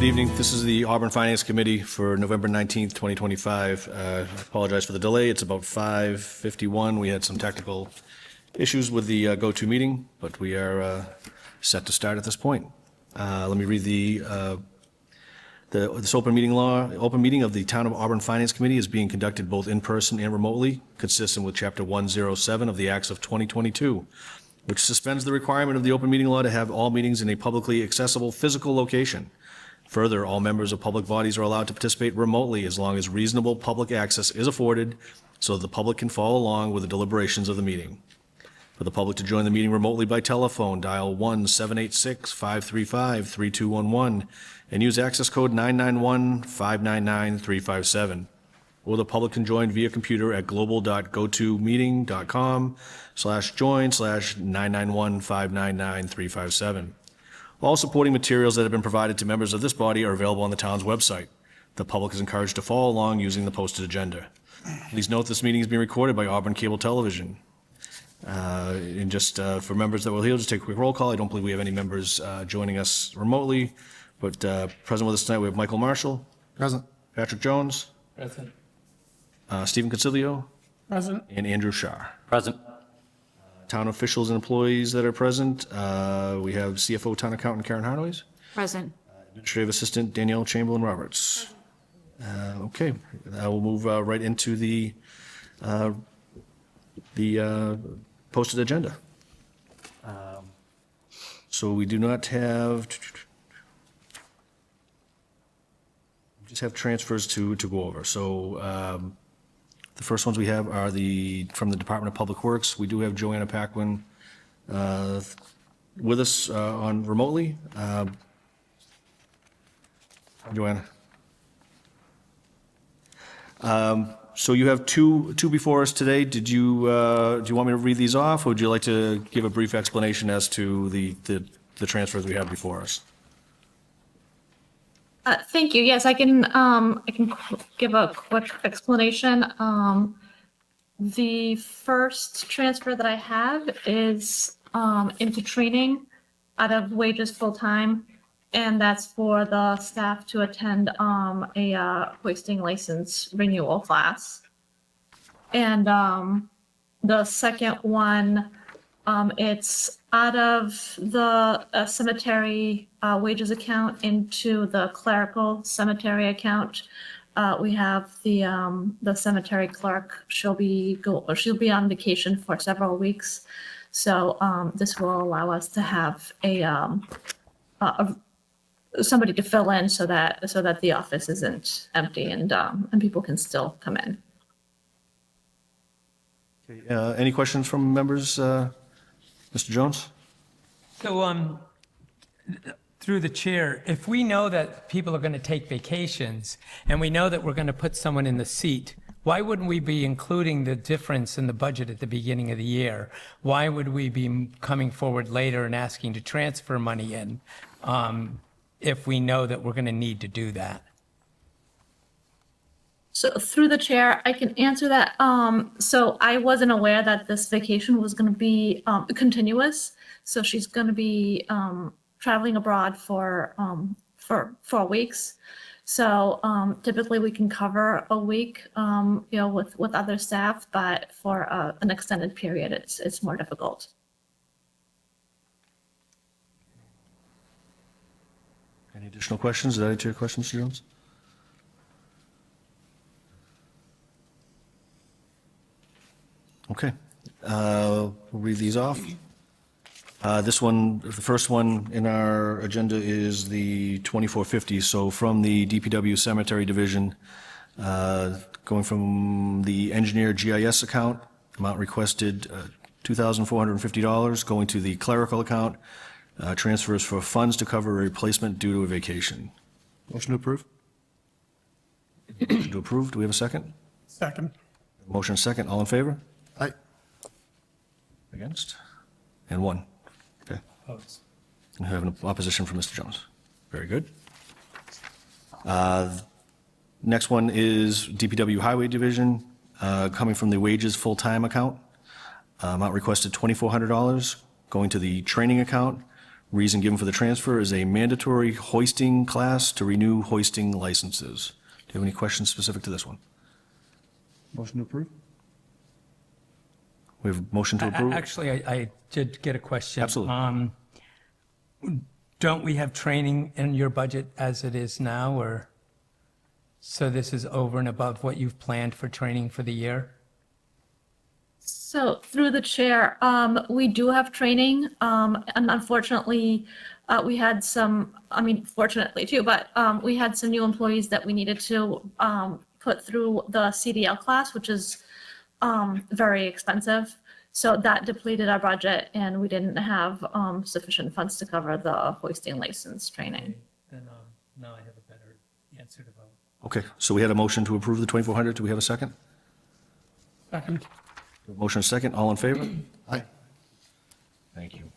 Good evening. This is the Auburn Finance Committee for November 19th, 2025. I apologize for the delay. It's about 5:51. We had some technical issues with the go-to meeting, but we are set to start at this point. Let me read this open meeting law. Open meeting of the Town of Auburn Finance Committee is being conducted both in person and remotely, consistent with Chapter 107 of the Acts of 2022, which suspends the requirement of the open meeting law to have all meetings in a publicly accessible physical location. Further, all members of public bodies are allowed to participate remotely as long as reasonable public access is afforded so that the public can follow along with the deliberations of the meeting. For the public to join the meeting remotely by telephone, dial 1-786-535-3211 and use access code 991-599-357. Or the public can join via computer at global.gotomeeting.com/join/991-599-357. All supporting materials that have been provided to members of this body are available on the town's website. The public is encouraged to follow along using the posted agenda. Please note this meeting is being recorded by Auburn Cable Television. And just for members that will here, just take a quick roll call. I don't believe we have any members joining us remotely, but present with us tonight we have Michael Marshall. Present. Patrick Jones. Present. Stephen Consilio. Present. And Andrew Shah. Present. Town officials and employees that are present. We have CFO Town Accountant Karen Harnois. Present. Administrative Assistant Danielle Chamberlain-Roberts. Okay, I will move right into the posted agenda. So we do not have, we just have transfers to go over. So the first ones we have are from the Department of Public Works. We do have Joanna Paquin with us on remotely. Joanna. So you have two before us today. Do you want me to read these off, or would you like to give a brief explanation as to the transfers we have before us? Thank you. Yes, I can give a quick explanation. The first transfer that I have is into training out of wages full-time, and that's for the staff to attend a hoisting license renewal class. And the second one, it's out of the cemetery wages account into the clerical cemetery account. We have the cemetery clerk. She'll be on vacation for several weeks, so this will allow us to have somebody to fill in so that the office isn't empty and people can still come in. Okay, any questions from members? Mr. Jones? So, through the chair, if we know that people are going to take vacations and we know that we're going to put someone in the seat, why wouldn't we be including the difference in the budget at the beginning of the year? Why would we be coming forward later and asking to transfer money in if we know that we're going to need to do that? So through the chair, I can answer that. So I wasn't aware that this vacation was going to be continuous. So she's going to be traveling abroad for 4 weeks. So typically we can cover a week, with other staff, but for an extended period, it's more difficult. Any additional questions? Did I answer your question, Mr. Jones? Okay, we'll read these off. This one, the first one in our agenda is the 2450. So from the DPW Cemetery Division, going from the engineer GIS account, amount requested $2,450, going to the clerical account, transfers for funds to cover a replacement due to a vacation. Motion to approve. Motion to approve. Do we have a second? Second. Motion second. All in favor? Aye. Against? And one. Okay. Opposed. We have an opposition from Mr. Jones. Very good. Next one is DPW Highway Division, coming from the wages full-time account. Amount requested $2,400, going to the training account. Reason given for the transfer is a mandatory hoisting class to renew hoisting licenses. Do you have any questions specific to this one? Motion to approve? We have a motion to approve? Actually, I did get a question. Absolutely. Don't we have training in your budget as it is now, or, so this is over and above what you've planned for training for the year? So through the chair, we do have training, and unfortunately, we had some, I mean, fortunately too, but we had some new employees that we needed to put through the CDL class, which is very expensive. So that depleted our budget, and we didn't have sufficient funds to cover the hoisting license training. Then now I have a better answer to vote. Okay, so we had a motion to approve the 2,400. Do we have a second? Second. Motion and second. All in favor? Aye. Thank you.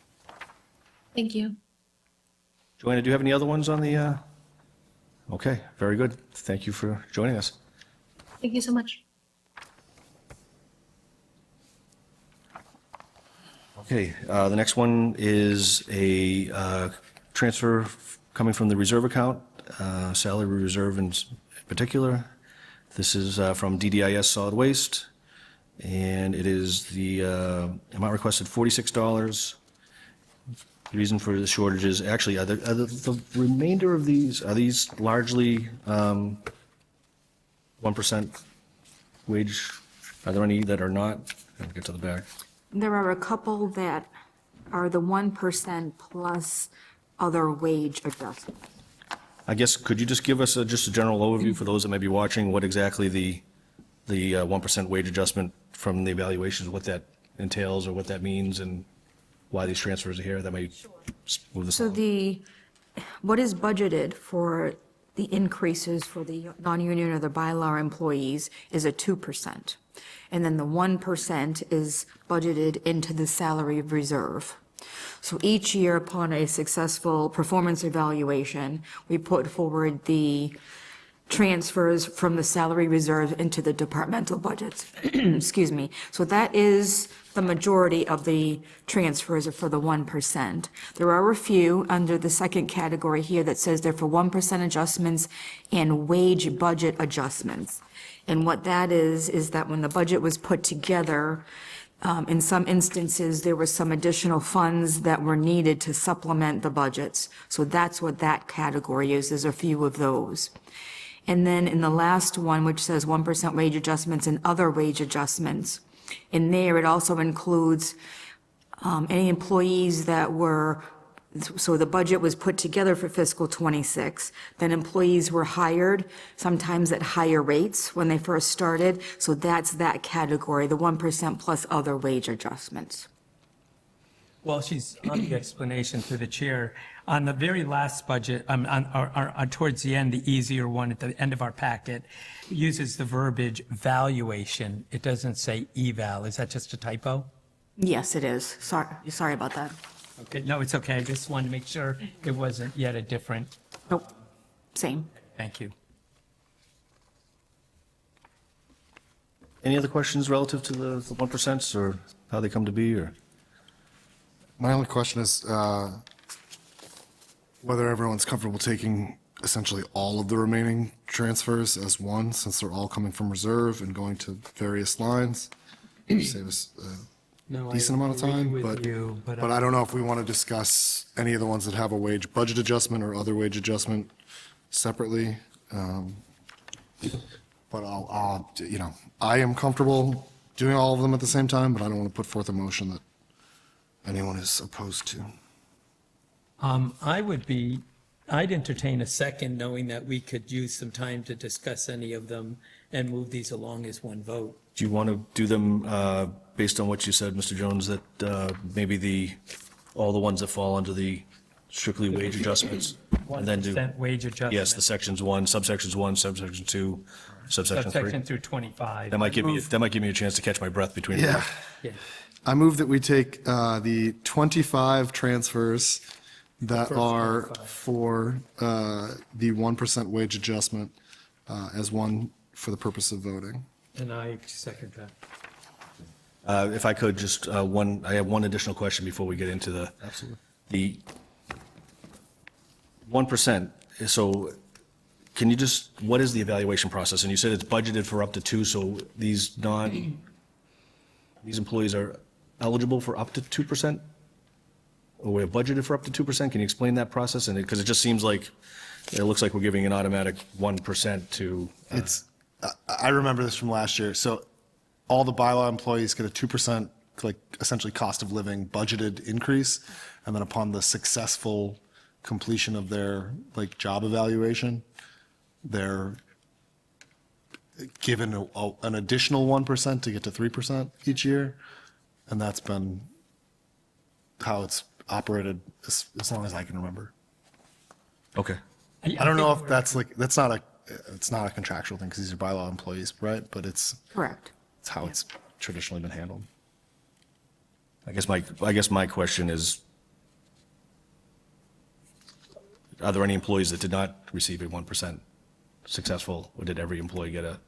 Thank you. Joanna, do you have any other ones on the? Okay, very good. Thank you for joining us. Thank you so much. Okay, the next one is a transfer coming from the reserve account, salary reserve in particular. This is from DDIS Solid Waste, and it is the amount requested $46. The reason for the shortage is actually, the remainder of these, are these largely 1% wage? Are there any that are not? Let me get to the back. There are a couple that are the 1% plus other wage adjustments. I guess, could you just give us just a general overview for those that may be watching, what exactly the 1% wage adjustment from the evaluations, what that entails or what that means and why these transfers are here? That may move this So along. what is budgeted for the increases for the non-union or the bylaw employees is a 2%. And then the 1% is budgeted into the salary reserve. So each year upon a successful performance evaluation, we put forward the transfers from the salary reserve into the departmental budgets. Excuse me. So that is the majority of the transfers are for the 1%. There are a few under the second category here that says they're for 1% adjustments and wage budget adjustments. And what that is that when the budget was put together, in some instances, there were some additional funds that were needed to supplement the budgets. So that's what that category is. There's a few of those. And then in the last one, which says 1% wage adjustments and other wage adjustments, in there, it also includes any employees that were, so the budget was put together for fiscal '26, then employees were hired, sometimes at higher rates when they first started, so that's that category, the 1% plus other wage adjustments. Well, she's on the explanation through the chair. On the very last budget, towards the end, the easier one at the end of our packet, uses the verbiage valuation. It doesn't say eval. Is that just a typo? Yes, it is. Sorry about that. Okay, no, it's okay. I just wanted to make sure it wasn't yet a different. Nope, same. Thank you. Any other questions relative to the 1% or how they come to be, or? My only question is whether everyone's comfortable taking essentially all of the remaining transfers as one, since they're all coming from reserve and going to various lines. Save us No, a I decent amount of agree time, with you, but I don't know if we want to discuss any of the ones that have a wage budget adjustment or other wage adjustment separately. But I am comfortable doing all of them at the same time, but I don't want to put forth a motion that anyone is opposed to. I'd entertain a second, knowing that we could use some time to discuss any of them and move these along as one vote. Do you want to do them based on what you said, Mr. Jones, that maybe all the ones that fall under the strictly wage adjustments? And then do, 1% wage adjustment. yes, the sections 1, subsection 2, subsection 3. Subsection through 25. That might give me a chance to catch my breath between them. Yeah. I move that we take the 25 transfers that are for the 1% wage adjustment as one for the purpose of voting. And I second that. If I could, just I have one additional question before we get into the 1%, so can you just, what is the evaluation process? And you said it's budgeted for up to 2, so these employees are eligible for up to 2%? Or we're budgeted for up to 2%? Can you explain that process? And because it just seems like, it looks like we're giving an automatic 1% to, I remember this from last year. So all the bylaw employees get a 2%, like essentially cost of living budgeted increase. And then upon the successful completion of their like job evaluation, they're given an additional 1% to get to 3% each year. And that's been how it's operated as long as I can remember. okay. I don't know if that's like, it's not a contractual thing because these are bylaw employees, right? But it's Correct. how it's traditionally been handled. I guess my question is, are there any employees that did not receive a 1% successful, or did every employee get a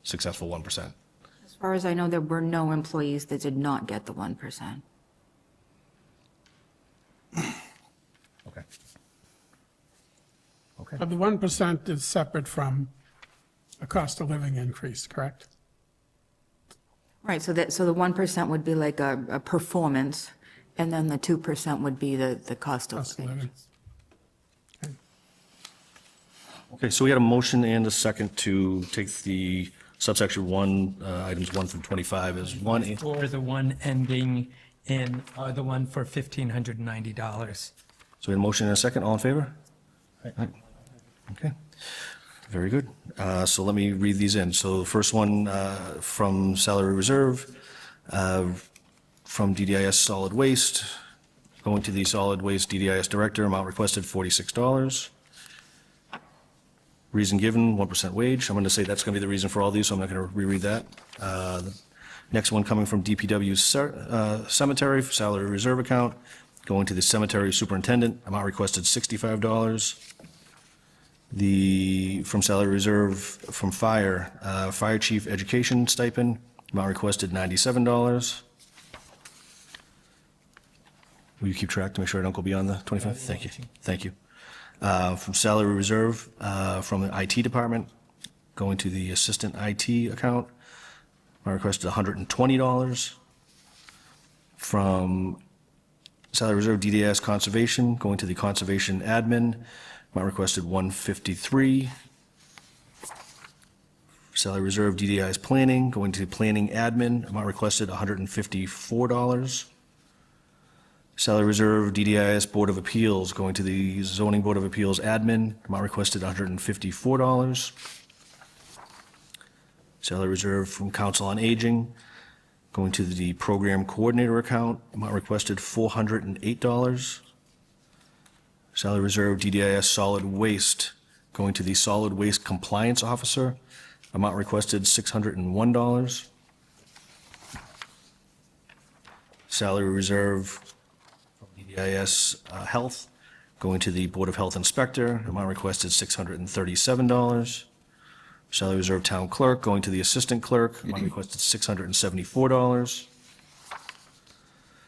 successful 1%? As far as I know, there were no employees that did not get the 1%. Okay. Okay. But the 1% is separate from a cost of living increase, correct? Right, so the 1% would be like a performance, and then the 2% would be the cost of Cost of living. living. Okay, so we had a motion and a second to take the subsection 1, items 1 through 25 as one. Or the one ending in, the one for $1,590. So we had a motion and a second. All in favor? Aye. Okay, very good. So let me read these in. So the first one from salary reserve, from DDIS solid waste, going to the solid waste DDIS director, amount requested $46. Reason given, 1% wage. I'm going to say that's going to be the reason for all these, so I'm not going to reread that. The next one coming from DPW cemetery, salary reserve account, going to the cemetery superintendent, amount requested $65. From salary reserve from fire, fire chief education stipend, amount requested $97. Will you keep track to make sure I don't go beyond the 25? Thank you. Thank you. From salary reserve, from the IT department, going to the assistant IT account, amount requested $120. From salary reserve DDS conservation, going to the conservation admin, amount requested $153. Salary reserve DDI's planning, going to planning admin, amount requested $154. Salary reserve DDIS Board of Appeals, going to the zoning Board of Appeals admin, amount requested $154. Salary reserve from Council on Aging, going to the program coordinator account, amount requested $408. Salary reserve DDIS solid waste, going to the solid waste compliance officer, amount requested $601. Salary reserve from DDIS health, going to the Board of Health inspector, amount requested $637. Salary reserve town clerk, going to the assistant clerk, amount requested $674.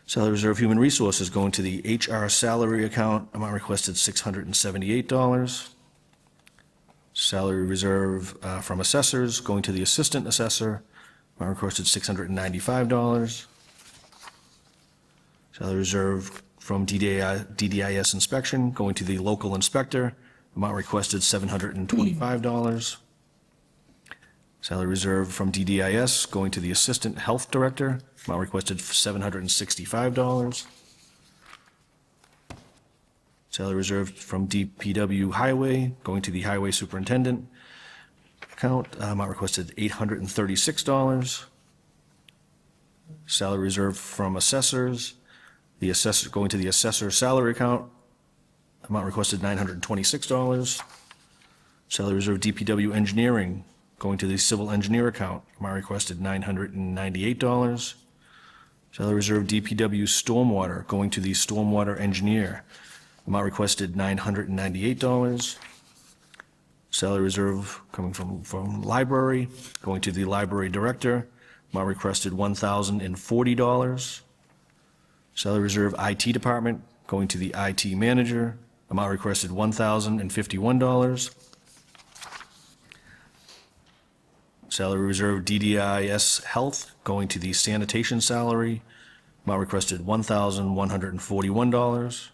Salary reserve human resources, going to the HR salary account, amount requested $678. Salary reserve from assessors, going to the assistant assessor, amount requested $695. Salary reserve from DDIS inspection, going to the local inspector, amount requested $725. Salary reserve from DDIS, going to the assistant health director, amount requested $765. Salary reserve from DPW highway, going to the highway superintendent account, amount requested $836. Salary reserve from assessors, the assessor, going to the assessor salary account, amount requested $926. Salary reserve DPW engineering, going to the civil engineer account, amount requested $998. Salary reserve DPW stormwater, going to the stormwater engineer, amount requested $998. Salary reserve coming from library, going to the library director, amount requested $1,040. Salary reserve IT department, going to the IT manager, amount requested $1,051. Salary reserve DDIS Health, going to the sanitation salary, amount requested $1,141.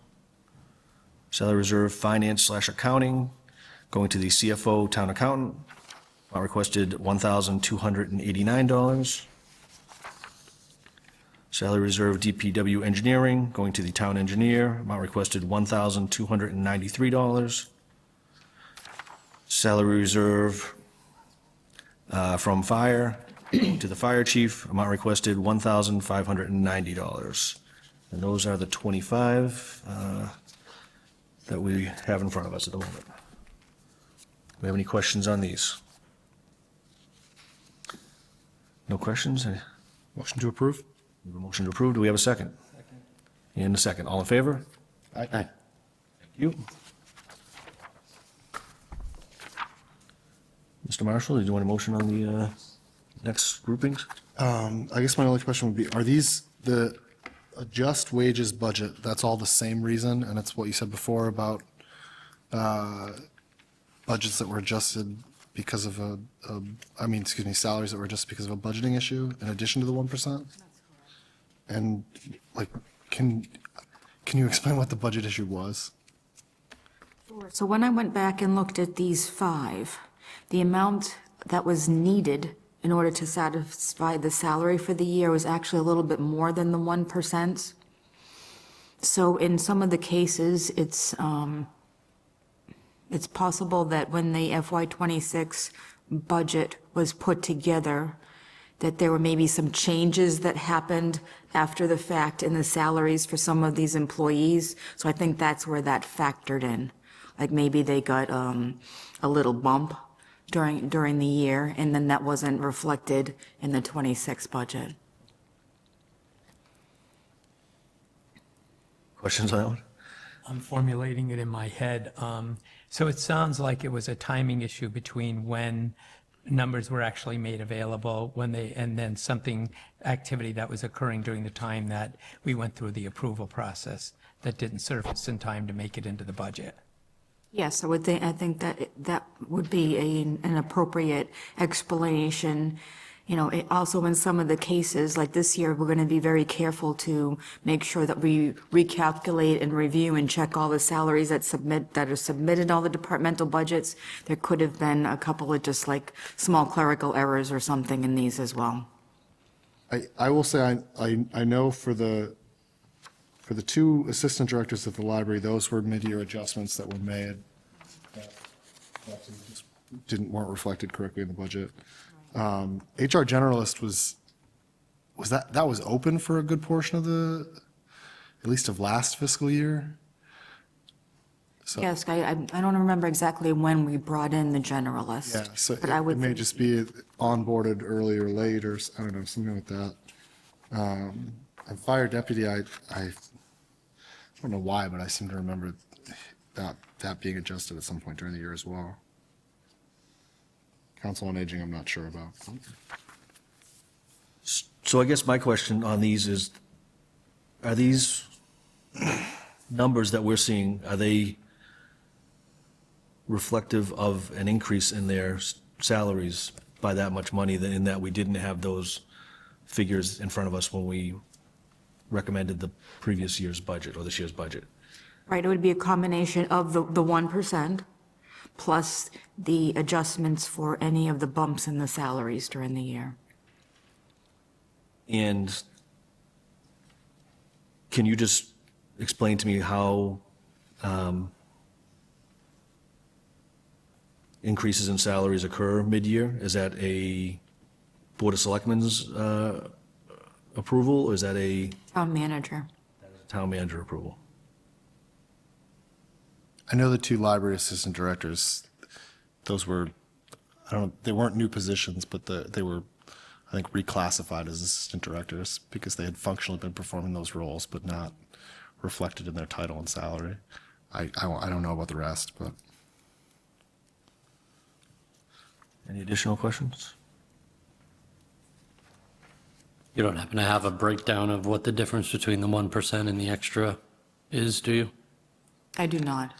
Salary reserve finance/accounting, going to the CFO town accountant, amount requested $1,289. Salary reserve DPW engineering, going to the town engineer, amount requested $1,293. Salary reserve from fire, to the fire chief, amount requested $1,590. And those are the 25 that we have in front of us at the moment. Do we have any questions on these? No questions? Motion to approve? We have a motion to approve. Do we have a second? Second. And a second. All in favor? Aye. Thank you. Mr. Marshall, did you want a motion on the next groupings? I guess my only question would be, are these the adjust wages budget, that's all the same reason? And it's what you said before about budgets that were adjusted because of salaries that were adjusted because of a budgeting issue in addition to the 1%? And like, can you explain what the budget issue was? So when I went back and looked at these 5, the amount that was needed in order to satisfy the salary for the year was actually a little bit more than the 1%. So in some of the cases, it's possible that when the FY26 budget was put together, that there were maybe some changes that happened after the fact in the salaries for some of these employees. So I think that's where that factored in. Like maybe they got a little bump during the year, and then that wasn't reflected in the 26 budget. Questions on that one? I'm formulating it in my head. So it sounds like it was a timing issue between when numbers were actually made available, and then activity that was occurring during the time that we went through the approval process that didn't surface in time to make it into the budget. Yes, I think that would be an appropriate explanation. You know, also in some of the cases, like this year, we're going to be very careful to make sure that we recalculate and review and check all the salaries that are submitted, all the departmental budgets. There could have been a couple of just like small clerical errors or something in these as well. I will say, I know for the 2 assistant directors at the library, those were mid-year adjustments that were made. That weren't reflected correctly in the budget. HR generalist was that was open for a good portion of at least of last fiscal year? So, Yes, I don't remember exactly when we brought in the generalist. yeah, so but I would it may think- just be onboarded early or late, or I don't know, something like that. And fire deputy, I don't know why, but I seem to remember that being adjusted at some point during the year as well. Council on Aging, I'm not sure about. So I guess my question on these is, are these numbers that we're seeing, are they reflective of an increase in their salaries by that much money, in that we didn't have those figures in front of us when we recommended the previous year's budget or this year's budget? Right, it would be a combination of the 1% plus the adjustments for any of the bumps in the salaries during the year. And can you just explain to me how increases in salaries occur mid-year? Is that a Board of Selectmen's approval, or is that a Town manager. town manager approval? I know the 2 library assistant directors, those were, they weren't new positions, but they were, I think, reclassified as assistant directors because they had functionally been performing those roles, but not reflected in their title and salary. I don't know about the rest, but. Any additional questions? You don't happen to have a breakdown of what the difference between the 1% and the extra is, do you? I do not.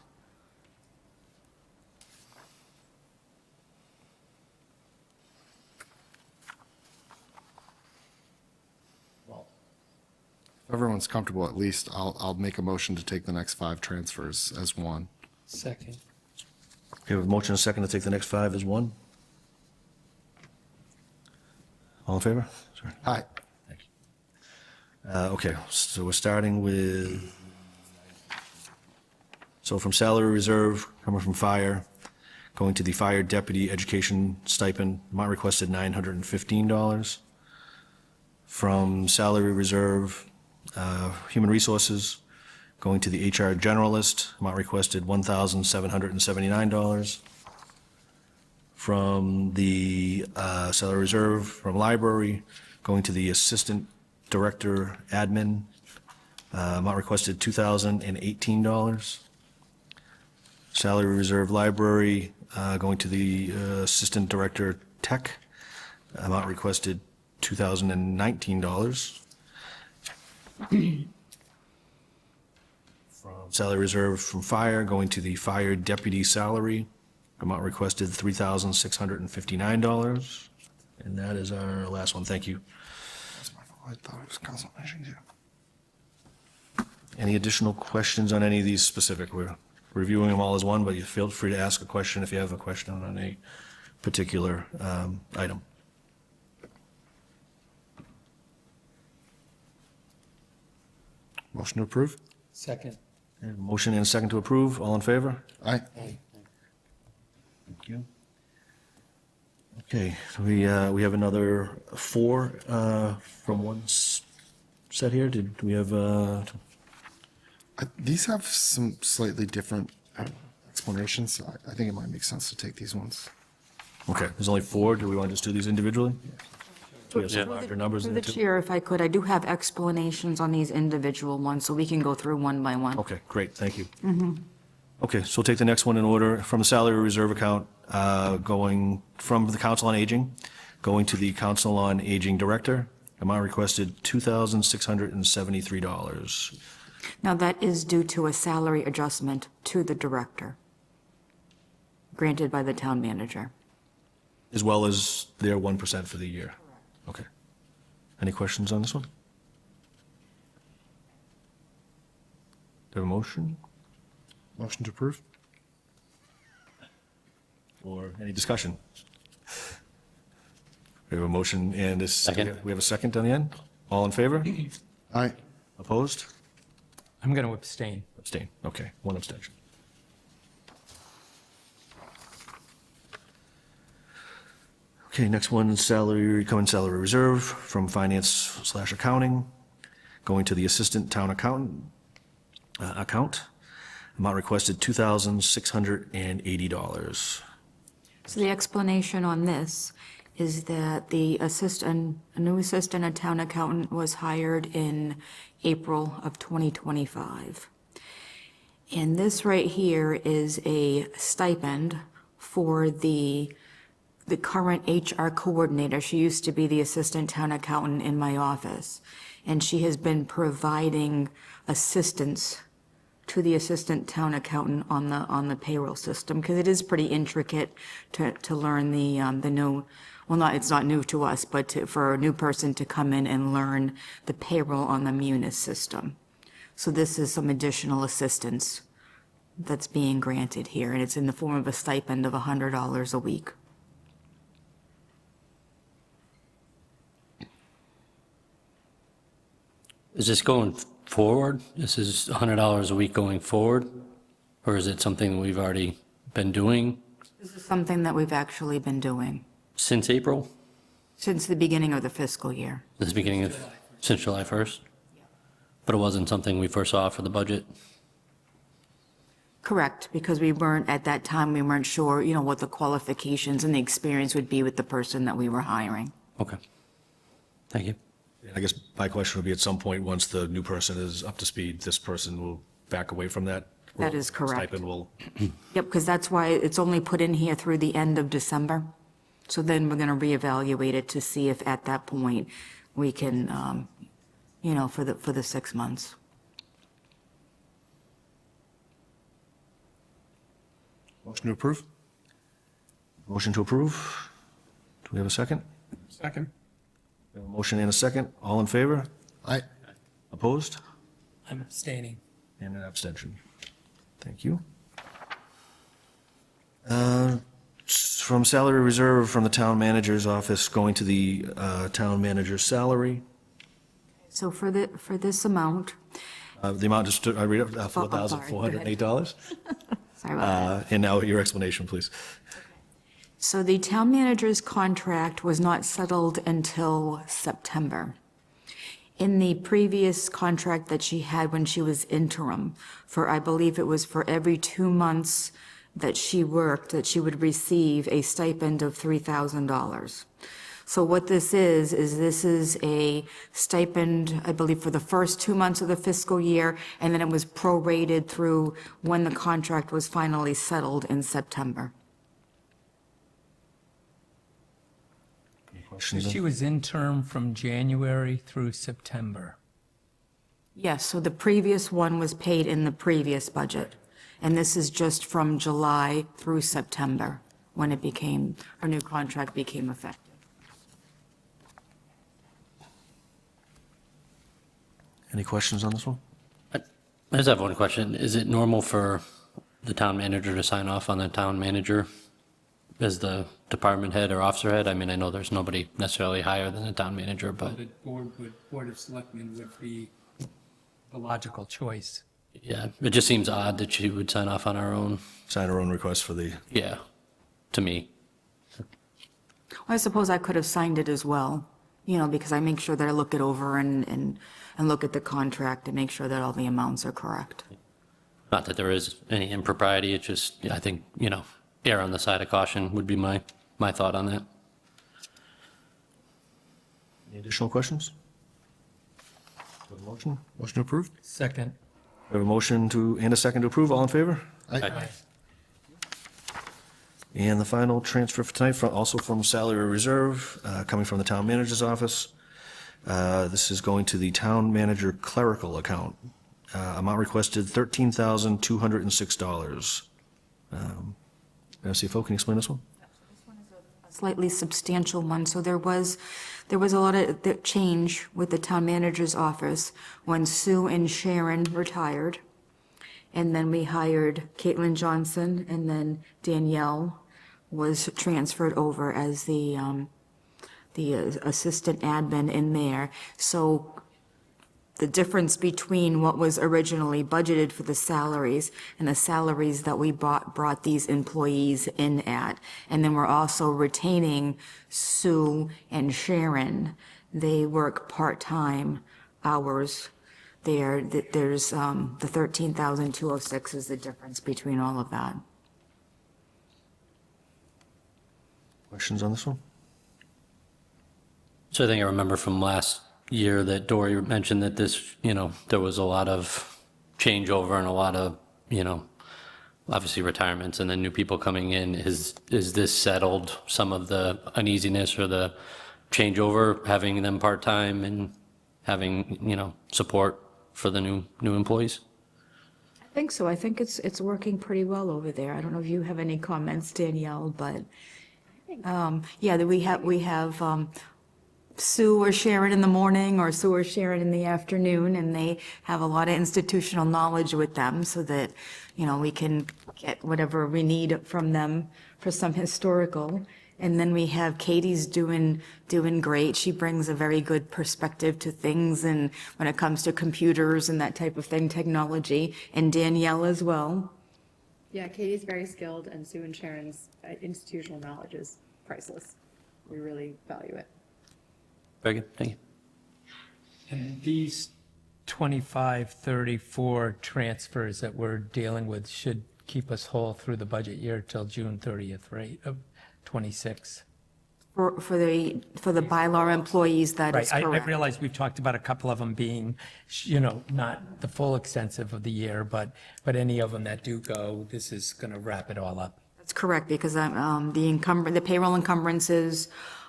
If everyone's comfortable, at least I'll make a motion to take the next 5 transfers as one. Second. Okay, we have a motion and a second to take the next 5 as one. All in favor? Sorry. Aye. Okay, so we're starting with, so from salary reserve, coming from fire, going to the fire deputy education stipend, amount requested $915. From salary reserve, human resources, going to the HR generalist, amount requested $1,779. From the salary reserve, from library, going to the assistant director admin, amount requested $2,018. Salary reserve library, going to the assistant director tech, amount requested $2,019. From salary reserve from fire, going to the fire deputy salary, amount requested $3,659. And that is our last one, thank you. That's my fault. I thought it was council on aging too. Any additional questions on any of these specific? We're reviewing them all as one, but you feel free to ask a question if you have a question on a particular item. Motion to approve? Second. And a motion and a second to approve, all in favor? Aye. Thank you. Okay, so we have another 4 from one set here. Did we have, These have some slightly different explanations. So I think it might make sense to take these ones. okay, there's only 4. Do we want to just do these individually? We have some Through larger numbers in the there too. chair, if I could, I do have explanations on these individual ones, so we can go through one by one. Okay, great, thank you. Okay, so we'll take the next one in order. From the salary reserve account, going from the Council on Aging, going to the Council on Aging Director, amount requested $2,673. Now, that is due to a salary adjustment to the director, granted by the town manager. As well as their 1% for the year. Okay. Any questions on this one? Do you have a motion Motion to approve? or any discussion? We have a motion and a Second. We have a second on the end? All in favor? Aye. Opposed? I'm going to abstain. Abstain. Okay, 1 abstention. Okay, next one, salary, coming salary reserve from finance/accounting, going to the assistant town accountant, account. Amount requested $2,680. So the explanation on this is that a new assistant and town accountant was hired in April of 2025. And this right here is a stipend for the current HR coordinator. She used to be the assistant town accountant in my office. And she has been providing assistance to the assistant town accountant on the payroll system, because it is pretty intricate to learn the new, well, it's not new to us, but for a new person to come in and learn the payroll on the Munis system. So this is some additional assistance that's being granted here, and it's in the form of a stipend of $100 a week. Is this going forward? This is $100 a week going forward? Or is it something that we've already been doing This is something that we've actually been doing since April? since the beginning of the fiscal year. This beginning of, since July 1st? But it wasn't something we first saw for the budget? Correct, because we weren't, at that time, we weren't sure, what the qualifications and the experience would be with the person that we were hiring. Okay. Thank you. I guess my question would be, at some point, once the new person is up to speed, this person will back away from that? That is correct. Stipend will, Yep, because that's why it's only put in here through the end of December. So then we're going to reevaluate it to see if at that point we can, for the 6 months. Motion to approve? motion to approve? Do we have a second? Second. We have a motion and a second. All in favor? Aye. Opposed? I'm abstaining. And an abstention. Thank you. From salary reserve from the town manager's office, going to the town manager's salary. So for this amount, The amount is, I read it, I'm sorry, go ahead. $4,408. sorry about that. And now your explanation, please. So the town manager's contract was not settled until September. In the previous contract that she had when she was interim, for, I believe it was for every 2 months that she worked, that she would receive a stipend of $3,000. So what this is this is a stipend, I believe, for the first 2 months of the fiscal year, and then it was prorated through when the contract was finally settled in September. So Questions? she was interim from January through September. Yes, so the previous one was paid in the previous budget, and this is just from July through September, when it became, our new contract became effective. Any questions on this one? I just have one question. Is it normal for the town manager to sign off on the town manager as the department head or officer head? I mean, I know there's nobody necessarily higher than the town manager, but The Board of Selectmen would be the logical choice. yeah, it just seems odd that she would sign off on her own. Sign our own request for the, Yeah, to me. I suppose I could have signed it as well, because I make sure that I look it over and look at the contract to make sure that all the amounts are correct. Not that there is any impropriety, it's just, I think, err on the side of caution would be my thought on that. any additional questions? We have a motion? Motion approved? Second. We have a motion and a second to approve. All in favor? Aye. And the final transfer for tonight, also from salary reserve, coming from the town manager's office. This is going to the town manager clerical account. Amount requested $13,206. Madam CFO, can you explain this one? A slightly substantial one, so there was a lot of change with the town manager's office when Sue and Sharon retired. And then we hired Caitlin Johnson, and then Danielle was transferred over as the assistant admin in there. So the difference between what was originally budgeted for the salaries and the salaries that we brought these employees in at. And then we're also retaining Sue and Sharon. They work part-time hours there. There's the 13,206 is the difference between all of that. Questions on this one? So I think I remember from last year that Dory mentioned that this, there was a lot of changeover and a lot of, obviously retirements and then new people coming in. Is this settled some of the uneasiness or the changeover, having them part-time and having, support for the new employees? I think so. I think it's working pretty well over there. I don't know if you have any comments, Danielle, but we have Sue or Sharon in the morning or Sue or Sharon in the afternoon, and they have a lot of institutional knowledge with them so that, we can get whatever we need from them for some historical. And then we have Katie's doing great. She brings a very good perspective to things, and when it comes to computers and that type of thing, technology, and Danielle as well. Yeah, Katie's very skilled, and Sue and Sharon's institutional knowledge is priceless. We really value it. Very good, thank you. And these 25, 34 transfers that we're dealing with should keep us whole through the budget year till June 30th, right, of 26. For the bylaw employees, that is Right, I correct. realize we've talked about a couple of them being, not the full extensive of the year, but any of them that do go, this is going to wrap it all up. That's correct, because the payroll encumbrances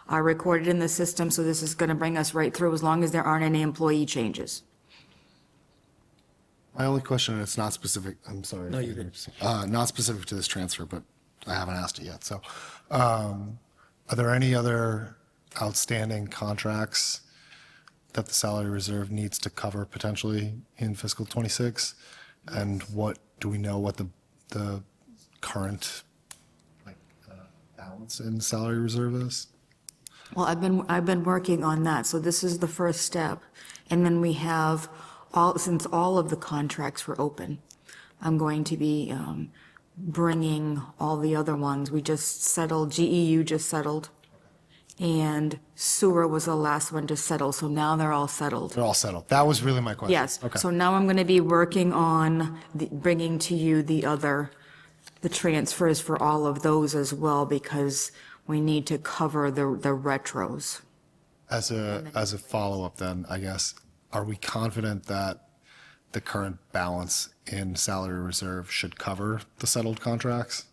are recorded in the system, so this is going to bring us right through as long as there aren't any employee changes. My only question, and it's not specific, I'm sorry. No, you're good. Not specific to this transfer, but I haven't asked it yet. So are there any other outstanding contracts that the salary reserve needs to cover potentially in fiscal '26? And do we know what the current balance in salary reserve is? Well, I've been working on that, so this is the first step. And then we have since all of the contracts were open, I'm going to be bringing all the other ones. We just settled, GEU just settled, and sewer was the last one to settle, so now they're all settled. They're all settled. That was really my question. Yes, Okay. so now I'm going to be working on bringing to you the transfers for all of those as well, because we need to cover the retros. As a follow-up then, I guess, are we confident that the current balance in salary reserve should cover the settled contracts?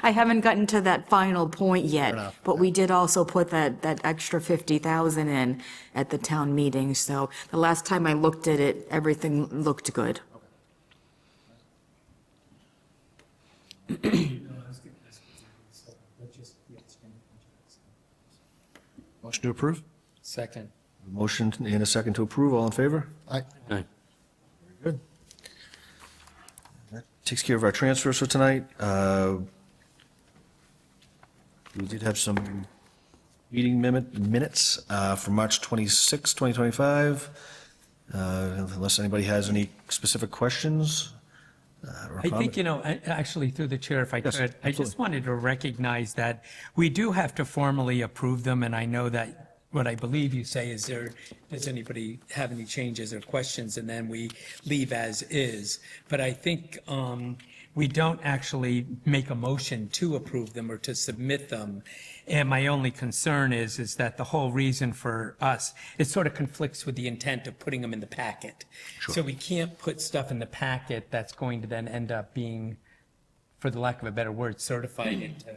I haven't gotten to that final point yet, enough. but we did also put that extra 50,000 in at the town meeting, so the last time I looked at it, everything looked good. Motion to approve? Second. Motion and a second to approve. All in favor? Aye. Aye. Good. That takes care of our transfers for tonight. We did have some meeting minutes from March 26, 2025. Unless anybody has any specific questions or I think, comments. actually, through the chair, if I Yes, could, I absolutely. just wanted to recognize that we do have to formally approve them, and I know that what I believe you say is does anybody have any changes or questions, and then we leave as is. But I think we don't actually make a motion to approve them or to submit them. And my only concern is that the whole reason for us, it sort of conflicts with the intent of putting them in the packet. So we can't put stuff in the packet that's going to then end up being, for the lack of a better word, certified into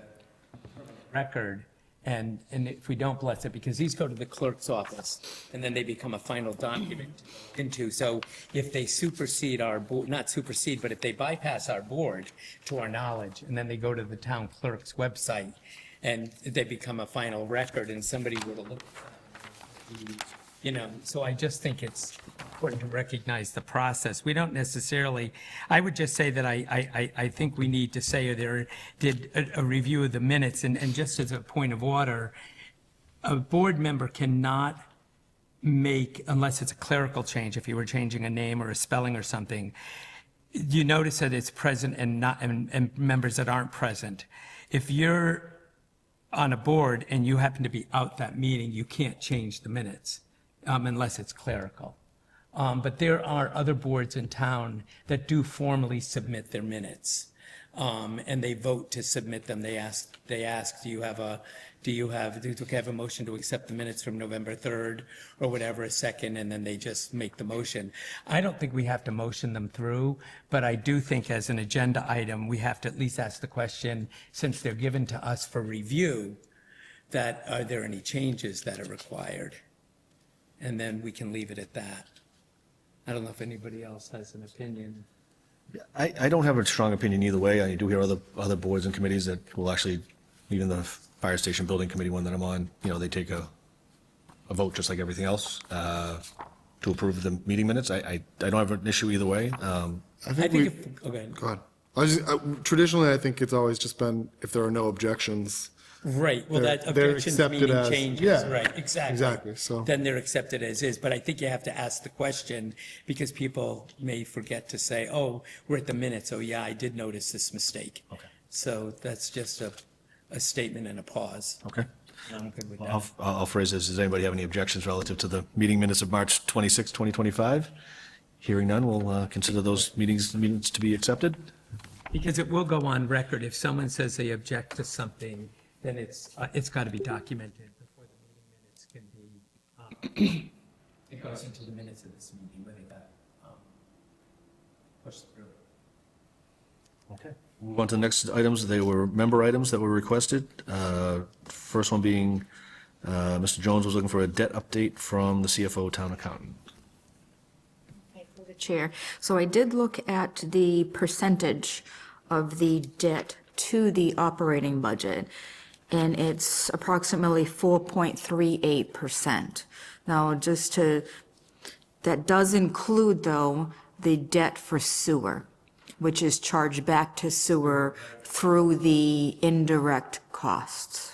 record. And if we don't bless it, because these go to the clerk's office, and then they become a final document into. So if they supersede our board, not supersede, but if they bypass our board, to our knowledge, and then they go to the town clerk's website, and they become a final record, and somebody were to look at them, so I just think it's important to recognize the process. We don't necessarily, I would just say that I think we need to say there did a review of the minutes, and just as a point of order, a board member cannot make, unless it's a clerical change, if you were changing a name or a spelling or something, you notice that it's present and members that aren't present. If you're on a board and you happen to be out that meeting, you can't change the minutes unless it's clerical. But there are other boards in town that do formally submit their minutes. And they vote to submit them. They ask, do you have a motion to accept the minutes from November 3rd or whatever, a second, and then they just make the motion. I don't think we have to motion them through, but I do think as an agenda item, we have to at least ask the question, since they're given to us for review, that are there any changes that are required? And then we can leave it at that. I don't know if anybody else has an opinion. I don't have a strong opinion either way. I do hear other boards and committees that will actually, even the fire station building committee one that I'm on, they take a vote just like everything else to approve the meeting minutes. I don't have an issue either way. I think Okay. go ahead. Traditionally, I think it's always just been if there are no objections. Right, well, that They're objections accepted meaning as- changes, yeah, right, exactly. exactly, so- Then they're accepted as is, but I think you have to ask the question, because people may forget to say, oh, we're at the minutes, oh yeah, I did notice this mistake. Okay. So that's just a statement and a pause. Okay. I'm good with that. I'll phrase this. Does anybody have any objections relative to the meeting minutes of March 26, 2025? Hearing none, we'll consider those minutes to be accepted. Because it will go on record, if someone says they object to something, then it's got to be documented before the meeting minutes can be, it goes into the minutes of this meeting, whether that pushed through. Okay. Move on to the next items. They were member items that were requested. First one being, Mr. Jones was looking for a debt update from the CFO town accountant. The chair. So I did look at the percentage of the debt to the operating budget, and it's approximately 4.38%. Now, that does include, though, the debt for sewer, which is charged back to sewer through the indirect costs.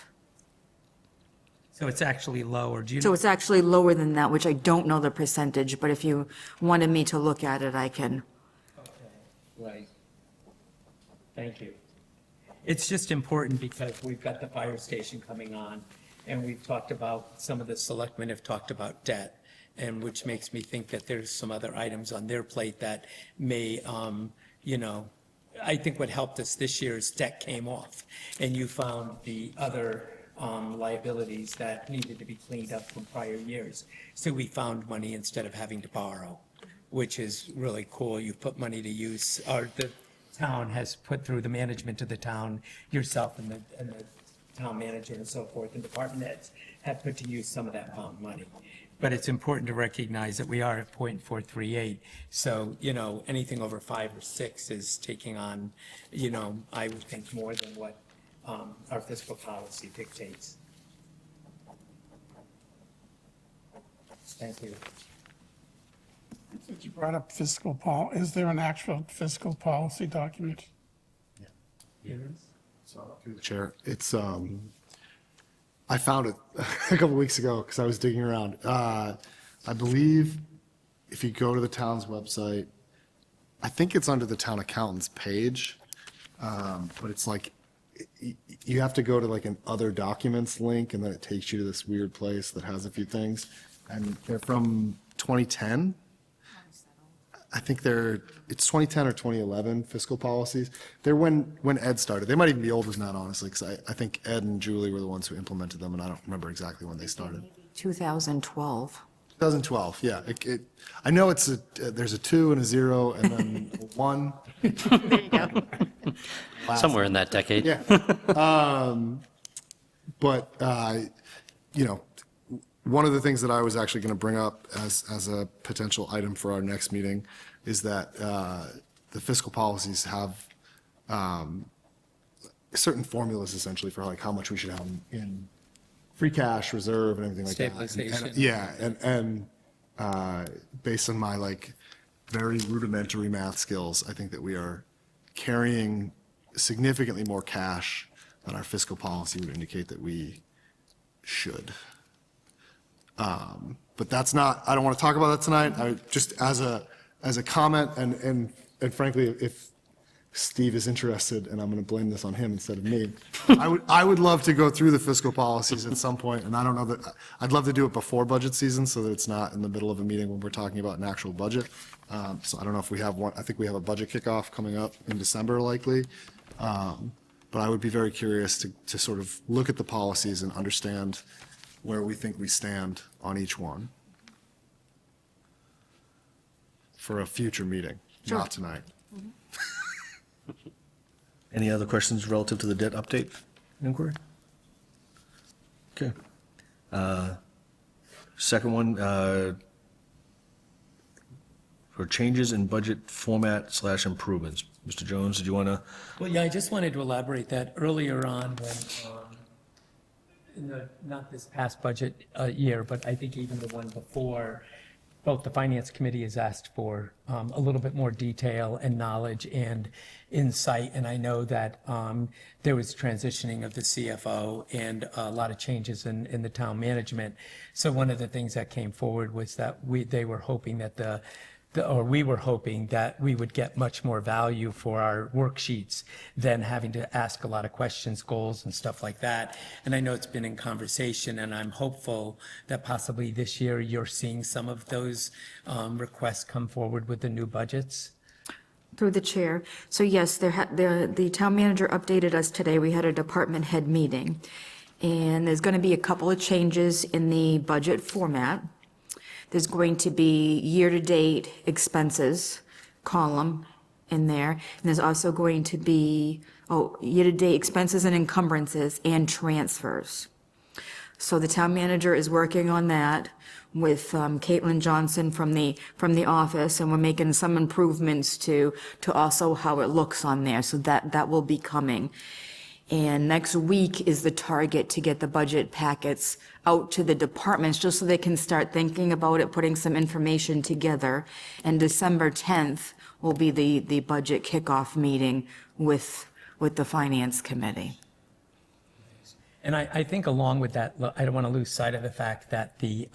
So it's actually lower. Do you So know? it's actually lower than that, which I don't know the percentage, but if you wanted me to look at it, I can. Right. Thank you. It's just important because we've got the fire station coming on, and we've talked about, some of the selectmen have talked about debt, and which makes me think that there's some other items on their plate that may, I think what helped us this year is debt came off, and you found the other liabilities that needed to be cleaned up from prior years. So we found money instead of having to borrow, which is really cool. You've put money to use, or the town has put through the management of the town, yourself and the town manager and so forth, and department heads have put to use some of that found money. But it's important to recognize that we are at 0.438. So, anything over 5 or 6 is taking on, I would think more than what our fiscal policy dictates. Thank you. Since you brought up is there an actual fiscal policy document? Through the chair, it's, I found it a couple weeks ago because I was digging around. I believe if you go to the town's website, I think it's under the town accountant's page, but it's like, you have to go to like an other documents link, and then it takes you to this weird place that has a few things, and they're from 2010. I think it's 2010 or 2011 fiscal policies. They're when Ed started. They might even be older than that, honestly, because I think Ed and Julie were the ones who implemented them, and I don't remember exactly when they started. 2012. 2012, yeah. I know there's a 2 and a 0 and then a 1. There you go. Somewhere in that decade. Yeah. But, one of the things that I was actually going to bring up as a potential item for our next meeting is that the fiscal policies have certain formulas essentially for like how much we should have in free cash reserve and everything like that. Stabilization. Yeah, and based on my like very rudimentary math skills, I think that we are carrying significantly more cash than our fiscal policy would indicate that we should. But that's not, I don't want to talk about that tonight. I just as a comment and frankly, if Steve is interested, and I'm going to blame this on him instead of me, I would love to go through the fiscal policies at some point, and I don't know that, I'd love to do it before budget season so that it's not in the middle of a meeting when we're talking about an actual budget. So I don't know if we have one. I think we have a budget kickoff coming up in December likely. But I would be very curious to sort of look at the policies and understand where we think we stand on each one for a future meeting, not tonight. Any other questions relative to the debt update inquiry? Okay. Second one, for changes in budget format / improvements. Mr. Jones, did you want to? Well, yeah, I just wanted to elaborate that earlier on when, not this past budget year, but I think even the one before, both the Finance Committee has asked for a little bit more detail and knowledge and insight. And I know that there was transitioning of the CFO and a lot of changes in the town management. So one of the things that came forward was that they were hoping that we were hoping that we would get much more value for our worksheets than having to ask a lot of questions, goals, and stuff like that. And I know it's been in conversation, and I'm hopeful that possibly this year you're seeing some of those requests come forward with the new budgets. Through the chair. So yes, the town manager updated us today. We had a department head meeting. And there's going to be a couple of changes in the budget format. There's going to be year-to-date expenses column in there. And there's also going to be, year-to-date expenses and encumbrances and transfers. So the town manager is working on that with Caitlin Johnson from the office, and we're making some improvements to also how it looks on there. So that will be coming. And next week is the target to get the budget packets out to the departments, just so they can start thinking about it, putting some information together. And December 10th will be the budget kickoff meeting with the Finance Committee. And I think along with that, I don't want to lose sight of the fact that the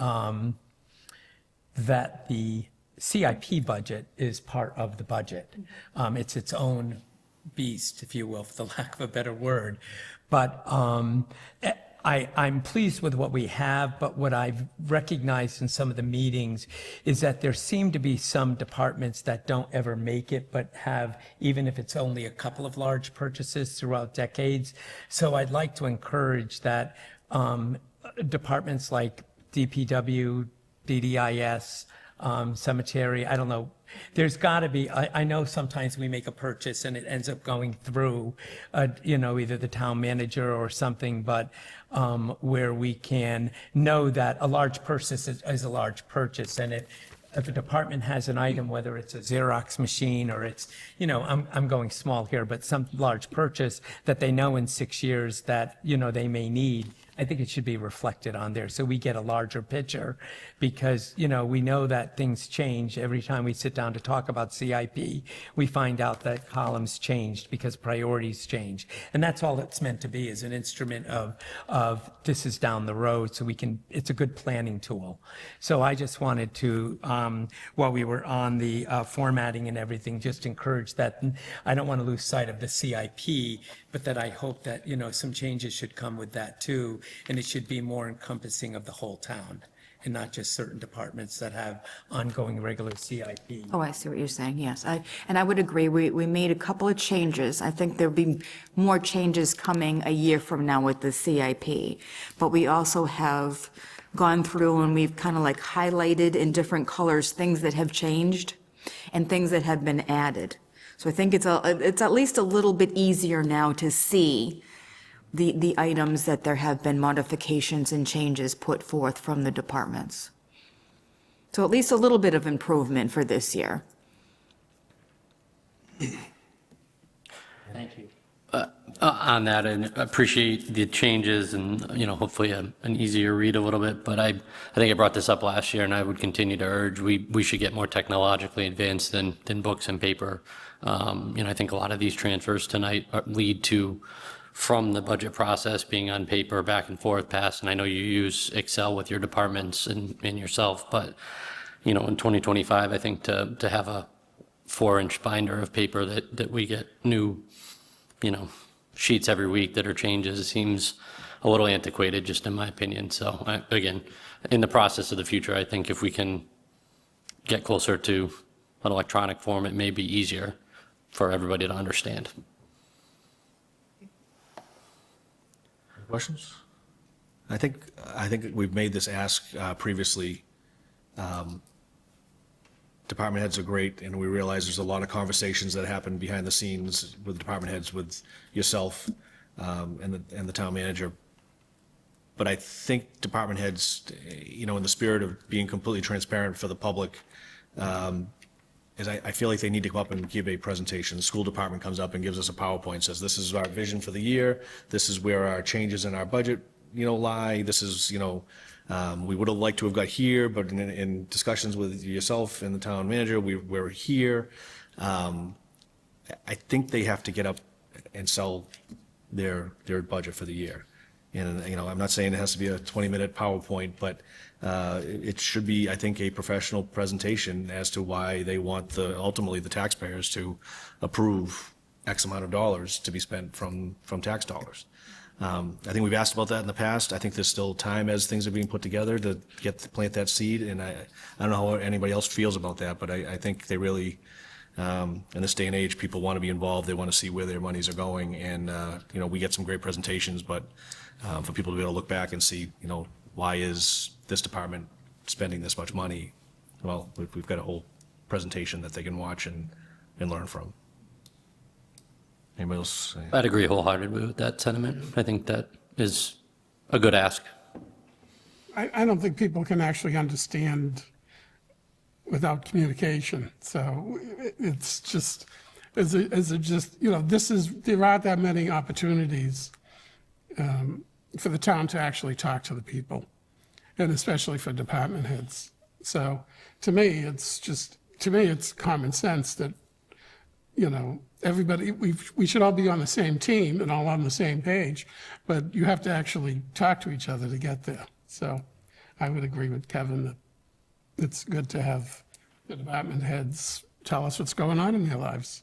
CIP budget is part of the budget. It's its own beast, if you will, for the lack of a better word. But I'm pleased with what we have, but what I've recognized in some of the meetings is that there seem to be some departments that don't ever make it, but have, even if it's only a couple of large purchases throughout decades. So I'd like to encourage that departments like DPW, DDIS, cemetery, I don't know. There's got to be, I know sometimes we make a purchase and it ends up going through, either the town manager or something, but where we can know that a large purchase is a large purchase. And if a department has an item, whether it's a Xerox machine or it's, I'm going small here, but some large purchase that they know in 6 years that, they may need, I think it should be reflected on there so we get a larger picture because, we know that things change. Every time we sit down to talk about CIP, we find out that columns changed because priorities change. And that's all it's meant to be, is an instrument of this is down the road so it's a good planning tool. So I just wanted to, while we were on the formatting and everything, just encourage that. I don't want to lose sight of the CIP, but that I hope that, some changes should come with that too. And it should be more encompassing of the whole town and not just certain departments that have ongoing regular CIP. Oh, I see what you're saying, yes. And I would agree, we made a couple of changes. I think there'll be more changes coming a year from now with the CIP. But we also have gone through and we've kind of like highlighted in different colors things that have changed and things that have been added. So I think it's at least a little bit easier now to see the items that there have been modifications and changes put forth from the departments. So at least a little bit of improvement for this year. Thank you. On that, and appreciate the changes and, hopefully an easier read a little bit, but I think I brought this up last year and I would continue to urge we should get more technologically advanced than books and paper. I think a lot of these transfers tonight lead to from the budget process being on paper back and forth passed, and I know you use Excel with your departments and yourself, but, in 2025, I think to have a 4-inch binder of paper that we get new, sheets every week that are changes seems a little antiquated, just in my opinion. So again, in the process of the future, I think if we can get closer to an electronic form, it may be easier for everybody to understand. Questions? I think we've made this ask previously. Department heads are great, and we realize there's a lot of conversations that happen behind the scenes with department heads, with yourself, and the town manager. But I think department heads, in the spirit of being completely transparent for the public, is I feel like they need to come up and give a presentation. The school department comes up and gives us a PowerPoint, says, this is our vision for the year, this is where our changes in our budget, lie, this is, we would have liked to have got here, but in discussions with yourself and the town manager, we're here. I think they have to get up and sell their budget for the year. And, I'm not saying it has to be a 20-minute PowerPoint, but it should be, I think, a professional presentation as to why they want ultimately the taxpayers to approve X amount of dollars to be spent from tax dollars. I think we've asked about that in the past. I think there's still time as things are being put together to plant that seed. And I don't know how anybody else feels about that, but I think they really, in this day and age, people want to be involved. They want to see where their monies are going. And, we get some great presentations, but for people to be able to look back and see, why is this department spending this much money? Well, we've got a whole presentation that they can watch and learn from. Anybody else? I'd agree wholeheartedly with that sentiment. I think that is a good ask. I don't think people can actually understand without communication. So it's just, is it just, you know, there aren't that many opportunities for the town to actually talk to the people, and especially for department heads. So to me, it's common sense that, you know, everybody, we should all be on the same team and all on the same page, but you have to actually talk to each other to get there. So I would agree with Kevin that it's good to have the department heads tell us what's going on in their lives.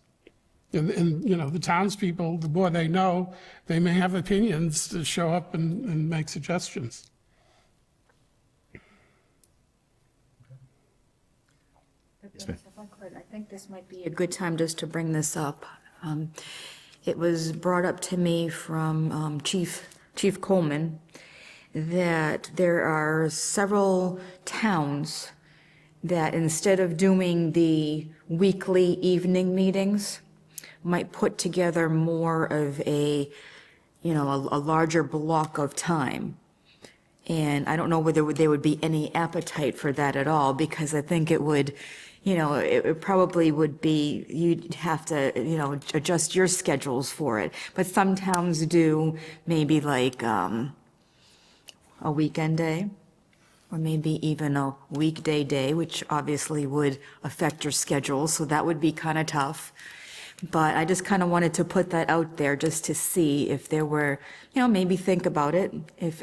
And, you know, the townspeople, the more they know, they may have opinions to show up and make suggestions. If I could, I think this might be a good time just to bring this up. It was brought up to me from Chief Coleman that there are several towns that instead of doing the weekly evening meetings, might put together more of a, you know, a larger block of time. And I don't know whether there would be any appetite for that at all, because I think it would, you know, it probably would be, you'd have to, you know, adjust your schedules for it. But some towns do maybe like a weekend day, or maybe even a weekday day, which obviously would affect your schedule, so that would be kind of tough. But I just kind of wanted to put that out there just to see if there were, you know, maybe think about it. If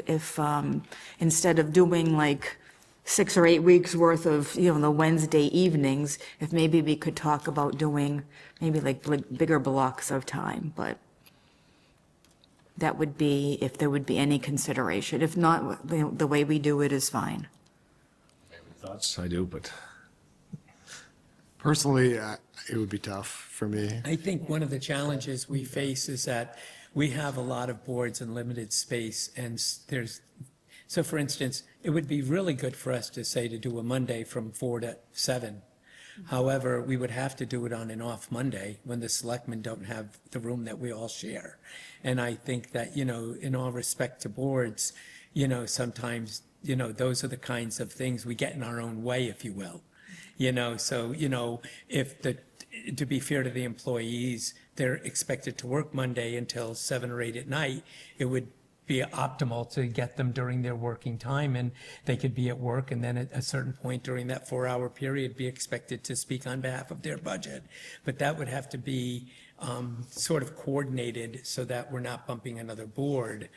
instead of doing like 6 or 8 weeks worth of, you know, the Wednesday evenings, if maybe we could talk about doing maybe like bigger blocks of time. But that would be, if there would be any consideration. If not, the way we do it is fine. Thoughts? I do, but Personally, it would be tough for me. I think one of the challenges we face is that we have a lot of boards and limited space, and so for instance, it would be really good for us to say to do a Monday from 4 to 7. However, we would have to do it on an off Monday when the selectmen don't have the room that we all share. And I think that, you know, in all respect to boards, you know, sometimes, you know, those are the kinds of things we get in our own way, if you will. You know, so, you know, to be fair to the employees, they're expected to work Monday until 7 or 8 at night. It would be optimal to get them during their working time, and they could be at work, and then at a certain point during that 4-hour period be expected to speak on behalf of their budget. But that would have to be sort of coordinated so that we're not bumping another board.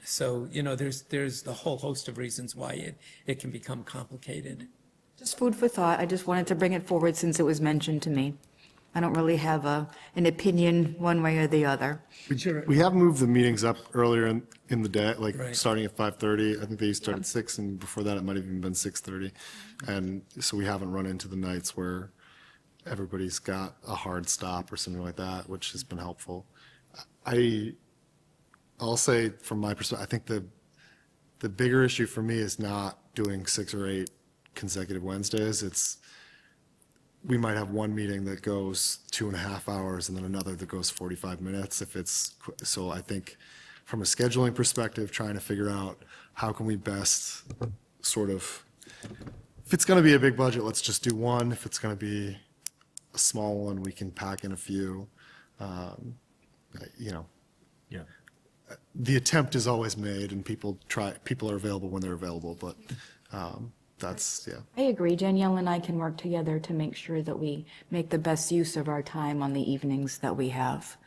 So, you know, there's a whole host of reasons why it can become complicated. Just food for thought. I just wanted to bring it forward since it was mentioned to me. I don't really have an opinion one way or the other. We have moved the meetings up earlier in the day, like Right. starting at 5:30. I think they used to start at 6, and before that, it might have even been 6:30. And so we haven't run into the nights where everybody's got a hard stop or something like that, which has been helpful. I'll say from my perspective, I think the bigger issue for me is not doing 6 or 8 consecutive Wednesdays. We might have one meeting that goes 2.5 hours and then another that goes 45 minutes so I think from a scheduling perspective, trying to figure out how can we best sort of, if it's going to be a big budget, let's just do one. If it's going to be a small one, we can pack in a few. You know, yeah. the attempt is always made and people are available when they're available, but that's, yeah. I agree. Danielle and I can work together to make sure that we make the best use of our time on the evenings that we have.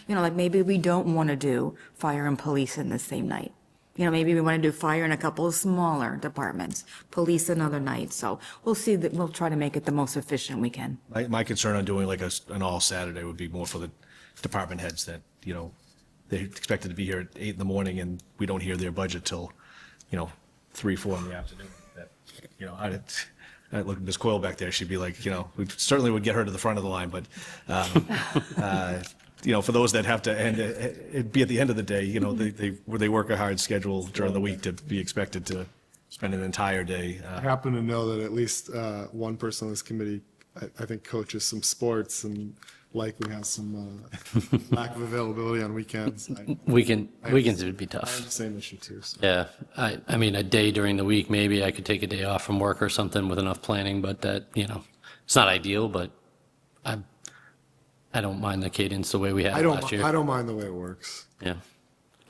You know, like maybe we don't want to do fire and police in the same night. You know, maybe we want to do fire in a couple of smaller departments, police another night. So we'll see that, we'll try to make it the most efficient we can. My concern on doing like an all Saturday would be more for the department heads that, you know, they're expected to be here at 8 in the morning and we don't hear their budget till, you know, 3, 4 in the afternoon. That, you know, I look at Ms. Coyle back there, she'd be like, you know, we certainly would get her to the front of the line, but, you know, for those that have to end, it'd be at the end of the day, you know, they work a hard schedule during the week to be expected to spend an entire day. I happen to know that at least one person on this committee, I think, coaches some sports and likely has some lack of availability on weekends. Weekends would be I have tough. the same issue too. So. Yeah, I mean, a day during the week, maybe I could take a day off from work or something with enough planning, but that, you know, it's not ideal, but I don't mind the cadence the way we had I it don't, last year. I don't mind the way it works. Yeah.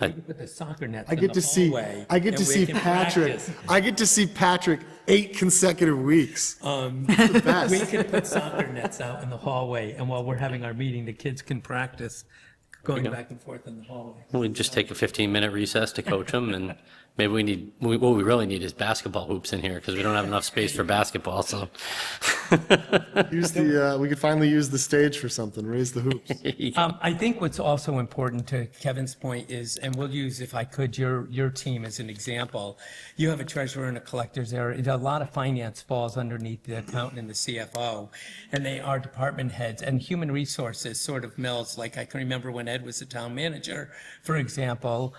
We could put the soccer nets I in get the to see, hallway. I get to and we see can Patrick, practice. I get to see Patrick 8 consecutive weeks. The We best. could put soccer nets out in the hallway, and while we're having our meeting, the kids can practice going back and forth in the hallway. We just take a 15-minute recess to coach them, and maybe what we really need is basketball hoops in here, because we don't have enough space for basketball, so. We could finally use the stage for something, raise the hoops. I think what's also important, to Kevin's point, is, and we'll use, if I could, your team as an example. You have a treasurer and a collector's there. A lot of finance falls underneath the accountant and the CFO, and they are department heads. And human resources sort of melds, like I can remember when Ed was the town manager, for example,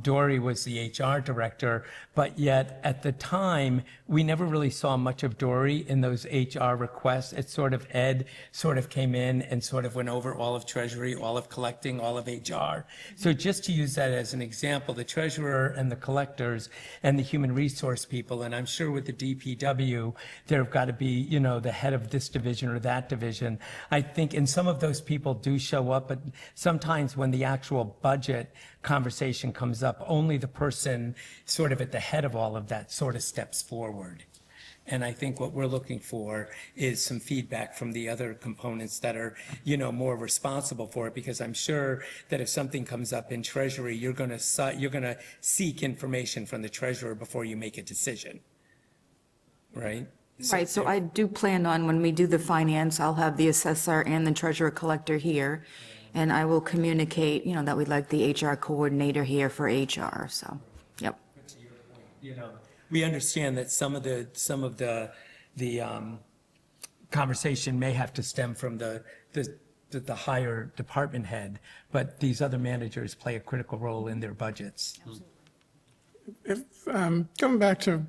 Dory was the HR director, but yet at the time, we never really saw much of Dory in those HR requests. It's sort of Ed sort of came in and sort of went over all of Treasury, all of collecting, all of HR. So just to use that as an example, the treasurer and the collectors and the human resource people, and I'm sure with the DPW, there have got to be, you know, the head of this division or that division. I think, and some of those people do show up, but sometimes when the actual budget conversation comes up, only the person sort of at the head of all of that sort of steps forward. And I think what we're looking for is some feedback from the other components that are, you know, more responsible for it, because I'm sure that if something comes up in Treasury, you're going to seek information from the treasurer before you make a decision, right? Right, so I do plan on, when we do the finance, I'll have the assessor and the treasurer collector here, and I will communicate, you know, that we'd like the HR coordinator here for HR, so, yep. You know, we understand that some of the conversation may have to stem from the higher department head, but these other managers play a critical role in their budgets. If, coming back to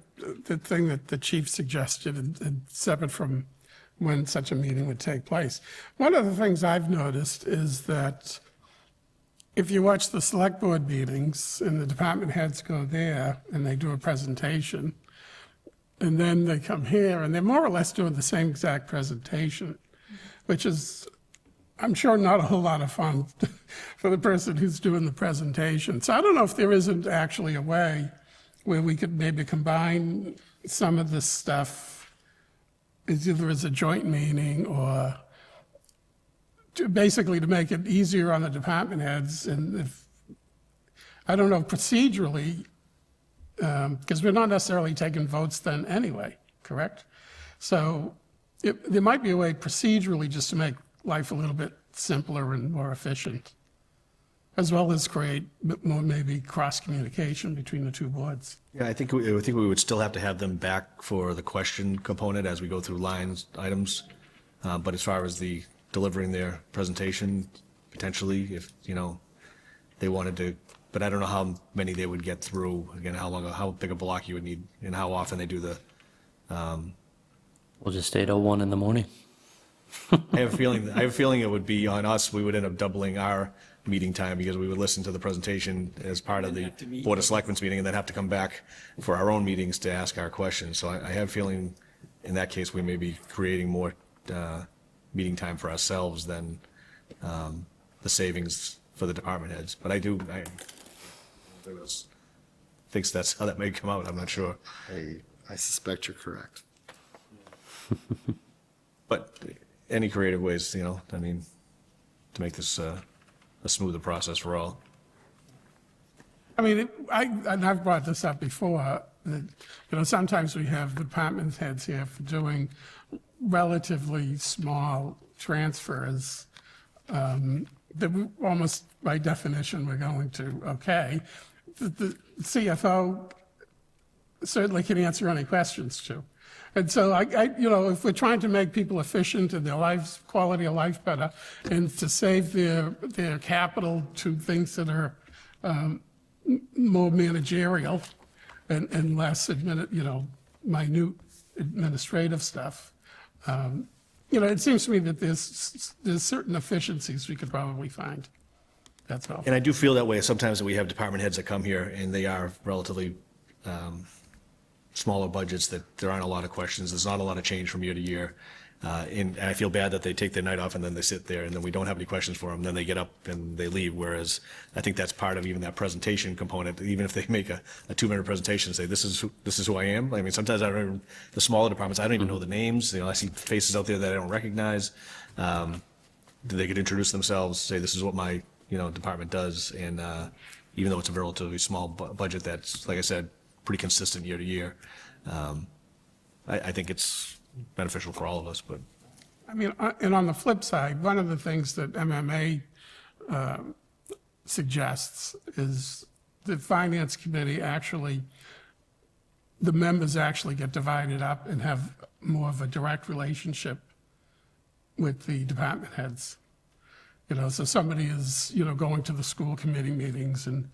the thing that the chief suggested, and separate from when such a meeting would take place, one of the things I've noticed is that if you watch the select board meetings and the department heads go there and they do a presentation, and then they come here and they're more or less doing the same exact presentation, which is, I'm sure, not a whole lot of fun for the person who's doing the presentation. So I don't know if there isn't actually a way where we could maybe combine some of this stuff, either as a joint meeting or basically to make it easier on the department heads. And if, I don't know, procedurally, because we're not necessarily taking votes then anyway, correct? So there might be a way procedurally just to make life a little bit simpler and more efficient, as well as create more maybe cross-communication between the two boards. Yeah, I think we would still have to have them back for the question component as we go through lines, items. But as far as the delivering their presentation, potentially, if, you know, they wanted to, but I don't know how many they would get through, again, how big a block you would need, and how often they do the, We'll just stay till 1 in the morning. I have a feeling it would be on us, we would end up doubling our meeting time, because we would listen to the presentation as part of the Board of Selectmen's meeting, and then have to come back for our own meetings to ask our questions. So I have a feeling, in that case, we may be creating more meeting time for ourselves than the savings for the department heads. But I thinks that's how that may come out, I'm not sure. I suspect you're correct. But any creative ways, you know, I mean, to make this a smoother process for all. I mean, and I've brought this up before, that, you know, sometimes we have department heads here for doing relatively small transfers that we, almost by definition, we're going to, okay. The CFO certainly can answer any questions to. And so you know, if we're trying to make people efficient and their lives, quality of life better, and to save their capital to things that are more managerial and less minute administrative stuff, you know, it seems to me that there's certain efficiencies we could probably find. That's all. And I do feel that way sometimes, that we have department heads that come here and they are relatively smaller budgets, that there aren't a lot of questions. There's not a lot of change from year to year. And I feel bad that they take their night off and then they sit there and then we don't have any questions for them. Then they get up and they leave. Whereas I think that's part of even that presentation component. Even if they make a 2-minute presentation and say, this is who I am. I mean, sometimes I don't even, the smaller departments, I don't even know the names. I see faces out there that I don't recognize. They could introduce themselves, say, this is what my, department does. And even though it's a relatively small budget, that's, like I said, pretty consistent year to year. I think it's beneficial for all of us, but. I mean, and on the flip side, one of the things that MMA suggests is the finance committee actually, the members actually get divided up and have more of a direct relationship with the department heads. So somebody is, going to the school committee meetings and,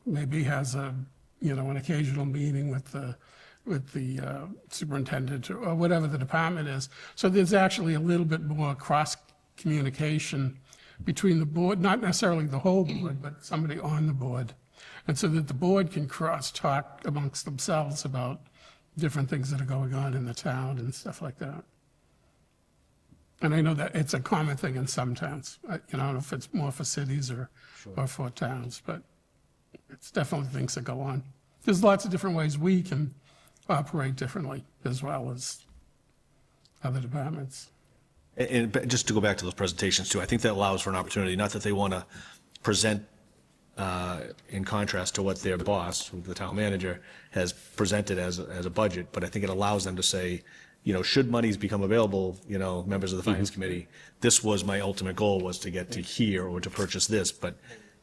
maybe has an occasional meeting with the superintendent or whatever the department is. So there's actually a little bit more cross-communication between the board, not necessarily the whole board, but somebody on the board. And so that the board can cross-talk amongst themselves about different things that are going on in the town and stuff like that. And I know that it's a common thing in some towns. I don't know if it's more for cities or for towns, but it's definitely things that go on. There's lots of different ways we can operate differently as well as other departments. And just to go back to those presentations too, I think that allows for an opportunity, not that they want to present in contrast to what their boss, the town manager, has presented as a budget, but I think it allows them to say, should monies become available, members of the finance committee, this was my ultimate goal, was to get to here or to purchase this, but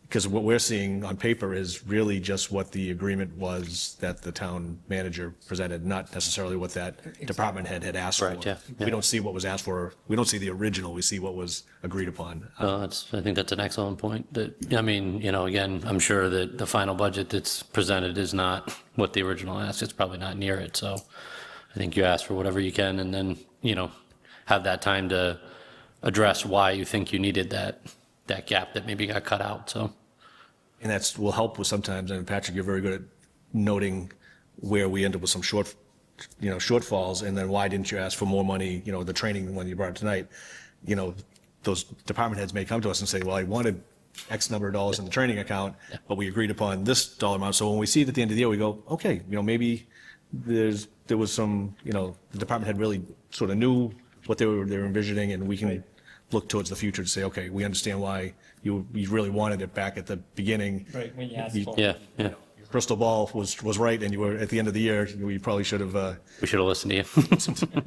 because what we're seeing on paper is really just what the agreement was that the town manager presented, not necessarily what that department head had asked for. Right, yeah. We don't see what was asked for. We don't see the original. We see what was agreed upon. I think that's an excellent point. Again, I'm sure that the final budget that's presented is not what the original asked. It's probably not near it. So I think you ask for whatever you can and then, have that time to address why you think you needed that gap that maybe got cut out. So. And that's will help with sometimes, and Patrick, you're very good at noting where we end up with some shortfalls, and then why didn't you ask for more money, the training when you brought it tonight, those department heads may come to us and say, well, I wanted X number of dollars in the training account, but we agreed upon this dollar amount. So when we see it at the end of the year, we go, okay, maybe there was some, the department head really sort of knew what they were envisioning, and we can look towards the future to say, okay, we understand why you really wanted it back at the beginning. Right, when you asked for Yeah. Your crystal ball was right, and you were at the end of the year. You probably should have. We should have listened to you.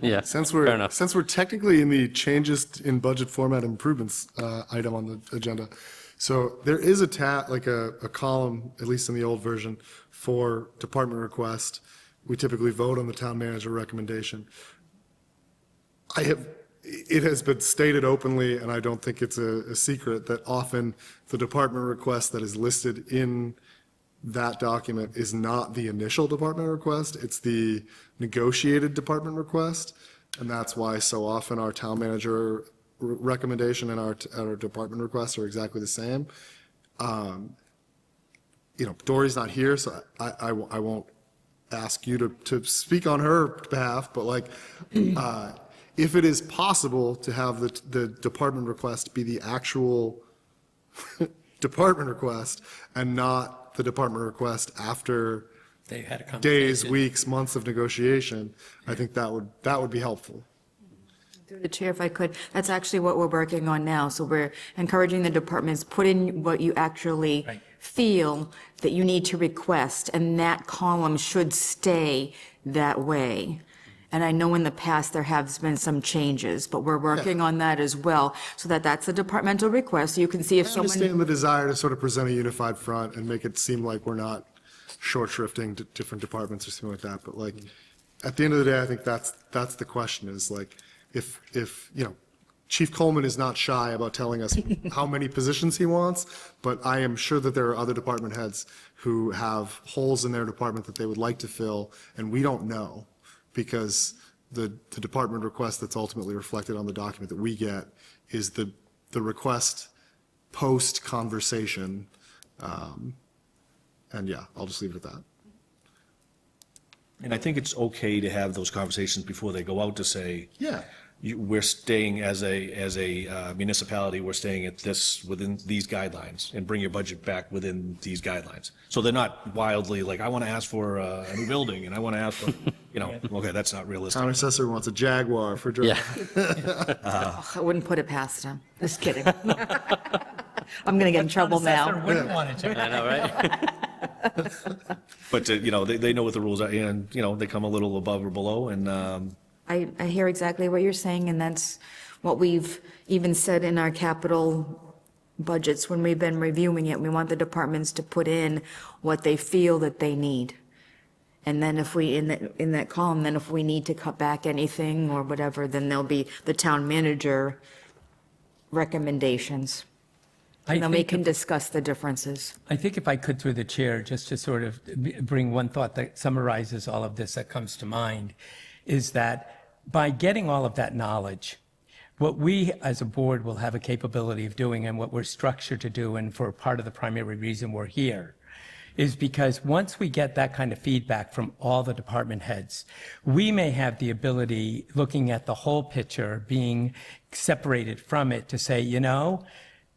Yeah. Since Fair we're enough. since we're technically in the changes in budget format improvements item on the agenda, so there is a column, at least in the old version, for department request. We typically vote on the town manager recommendation. It has been stated openly, and I don't think it's a secret, that often the department request that is listed in that document is not the initial department request, it's the negotiated department request. And that's why so often our town manager recommendation and our department requests are exactly the same. Dory's not here, so I won't ask you to speak on her behalf, but if it is possible to have the department request be the actual department request and not the department request after they had a conversation. days, weeks, months of negotiation, I think that would be helpful. Through the chair, if I could, that's actually what we're working on now. So we're encouraging the departments, put in what you actually feel that you need to request, and that column should stay that way. And I know in the past there have been some changes, but we're working on that as well, so that that's a departmental request. So you can see if I someone. understand the desire to sort of present a unified front and make it seem like we're not short shrifting to different departments or something like that, but at the end of the day, I think that's the question is if Chief Coleman is not shy about telling us how many positions he wants, but I am sure that there are other department heads who have holes in their department that they would like to fill, and we don't know, because the department request that's ultimately reflected on the document that we get is the request post-conversation. And yeah, I'll just leave it at that. And I think it's okay to have those conversations before they go out to say, Yeah. we're staying as a municipality, we're staying at this, within these guidelines, and bring your budget back within these guidelines. So they're not wildly like, I want to ask for a new building, and I want to ask for, okay, that's not realistic. Town assessor wants a Jaguar for driving. I wouldn't put it past him. Just kidding. I'm going to get in trouble Assessor now. wouldn't want to change. I know, right? But, they know what the rules are, and, they come a little above or below, and, I hear exactly what you're saying, and that's what we've even said in our capital budgets when we've been reviewing it. We want the departments to put in what they feel that they need. And then if we, in that column, then if we need to cut back anything or whatever, then there'll be the town manager recommendations. I And then we think can discuss the differences. I think if I could, through the chair, just to sort of bring one thought that summarizes all of this that comes to mind, is that by getting all of that knowledge, what we as a board will have a capability of doing and what we're structured to do, and for part of the primary reason we're here, is because once we get that kind of feedback from all the department heads, we may have the ability, looking at the whole picture, being separated from it, to say,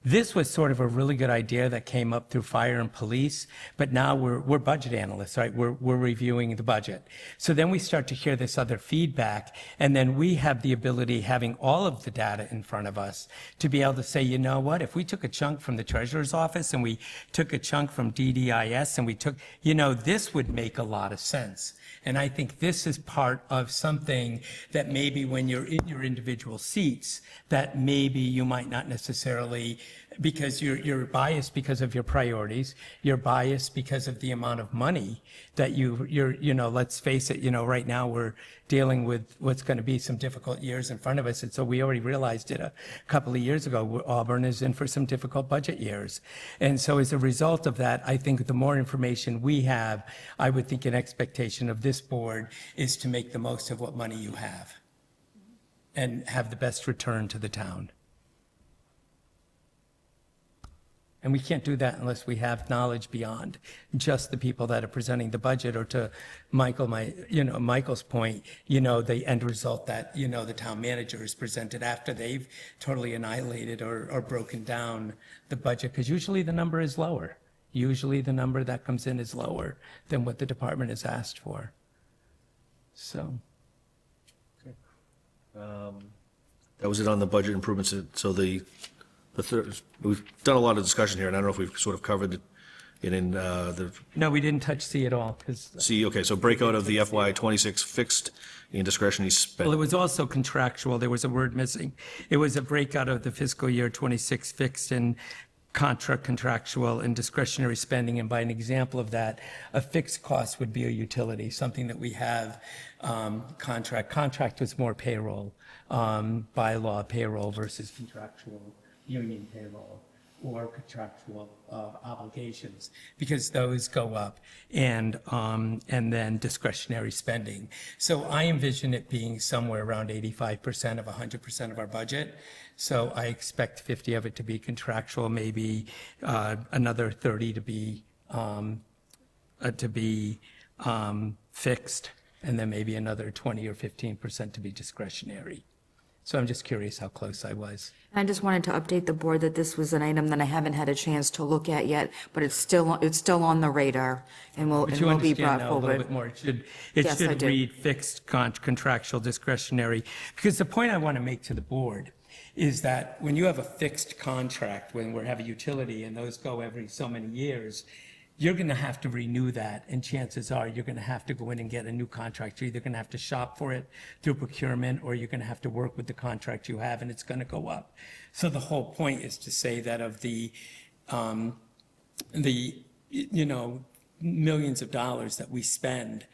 this was sort of a really good idea that came up through fire and police, but now we're budget analysts, right? We're reviewing the budget. So then we start to hear this other feedback, and then we have the ability, having all of the data in front of us, to be able to say, you know what, if we took a chunk from the treasurer's office and we took a chunk from DDIS and we took, this would make a lot of sense. And I think this is part of something that maybe when you're in your individual seats, that maybe you might not necessarily, because you're biased because of your priorities, you're biased because of the amount of money that you're let's face it, right now we're dealing with what's going to be some difficult years in front of us. And so we already realized it a couple of years ago, Auburn is in for some difficult budget years. And so as a result of that, I think the more information we have, I would think an expectation of this board is to make the most of what money you have and have the best return to the town. And we can't do that unless we have knowledge beyond just the people that are presenting the budget, or to Michael's point, the end result that, the town manager is presented after they've totally annihilated or broken down the budget, because usually the number is lower. Usually the number that comes in is lower than what the department has asked for. So. that was it on the budget improvements. So the third, we've done a lot of discussion here, and I don't know if we've sort of covered it in the No, we didn't touch C at all, because, C, okay, so breakout of the FY '26 fixed and discretionary well, spend. it was also contractual. There was a word missing. It was a breakout of the fiscal year '26 fixed and contractual and discretionary spending. And by an example of that, a fixed cost would be a utility, something that we have contract. Contract was more payroll, bylaw payroll versus contractual union payroll or contractual obligations, because those go up, and then discretionary spending. So I envision it being somewhere around 85% of 100% of our budget. So I expect 50 of it to be contractual, maybe another 30 to be fixed, and then maybe another 20 or 15% to be discretionary. So I'm just curious how close I was. I just wanted to update the board that this was an item that I haven't had a chance to look at yet, but it's still on the radar, and will But you be understand brought now a little forward. bit more. It Yes, I should do. read fixed contractual discretionary. Because the point I want to make to the board is that when you have a fixed contract, when we have a utility and those go every so many years, you're going to have to renew that, and chances are you're going to have to go in and get a new contract. You're either going to have to shop for it through procurement, or you're going to have to work with the contract you have, and it's going to go up. So the whole point is to say that of the millions of dollars that we spend,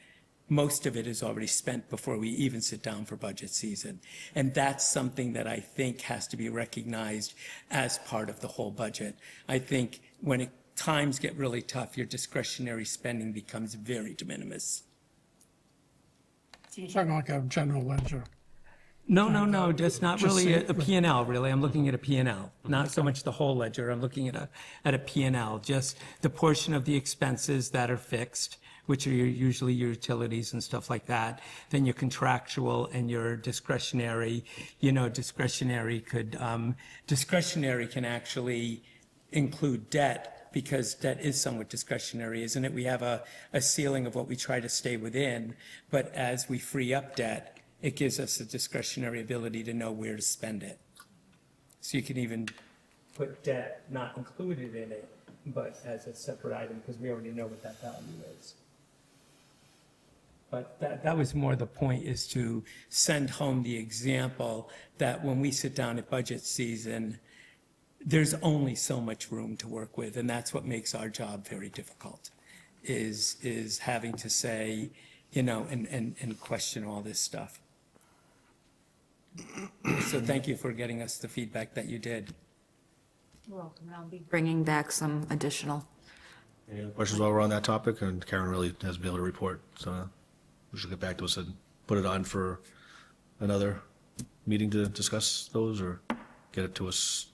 most of it is already spent before we even sit down for budget season. And that's something that I think has to be recognized as part of the whole budget. I think when times get really tough, your discretionary spending becomes very de minimis. So you're talking like a general ledger. No, just not Just really say- a P&L, really. I'm looking at a P&L, not so much the whole ledger. I'm looking at a P&L, just the portion of the expenses that are fixed which are usually your utilities and stuff like that. Then your contractual and your discretionary, discretionary can actually include debt, because debt is somewhat discretionary, isn't it? We have a ceiling of what we try to stay within, but as we free up debt, it gives us a discretionary ability to know where to spend it. So you can even put debt not included in it, but as a separate item, because we already know what that value is. But that was more the point, is to send home the example that when we sit down at budget season, there's only so much room to work with, and that's what makes our job very difficult, is having to say, and question all this stuff. So thank you for getting us the feedback that you did. You're welcome. I'll be bringing back some additional. Any other questions while we're on that topic? And Karen really has been able to report, so we should get back to us and put it on for another meeting to discuss those, or get it to us,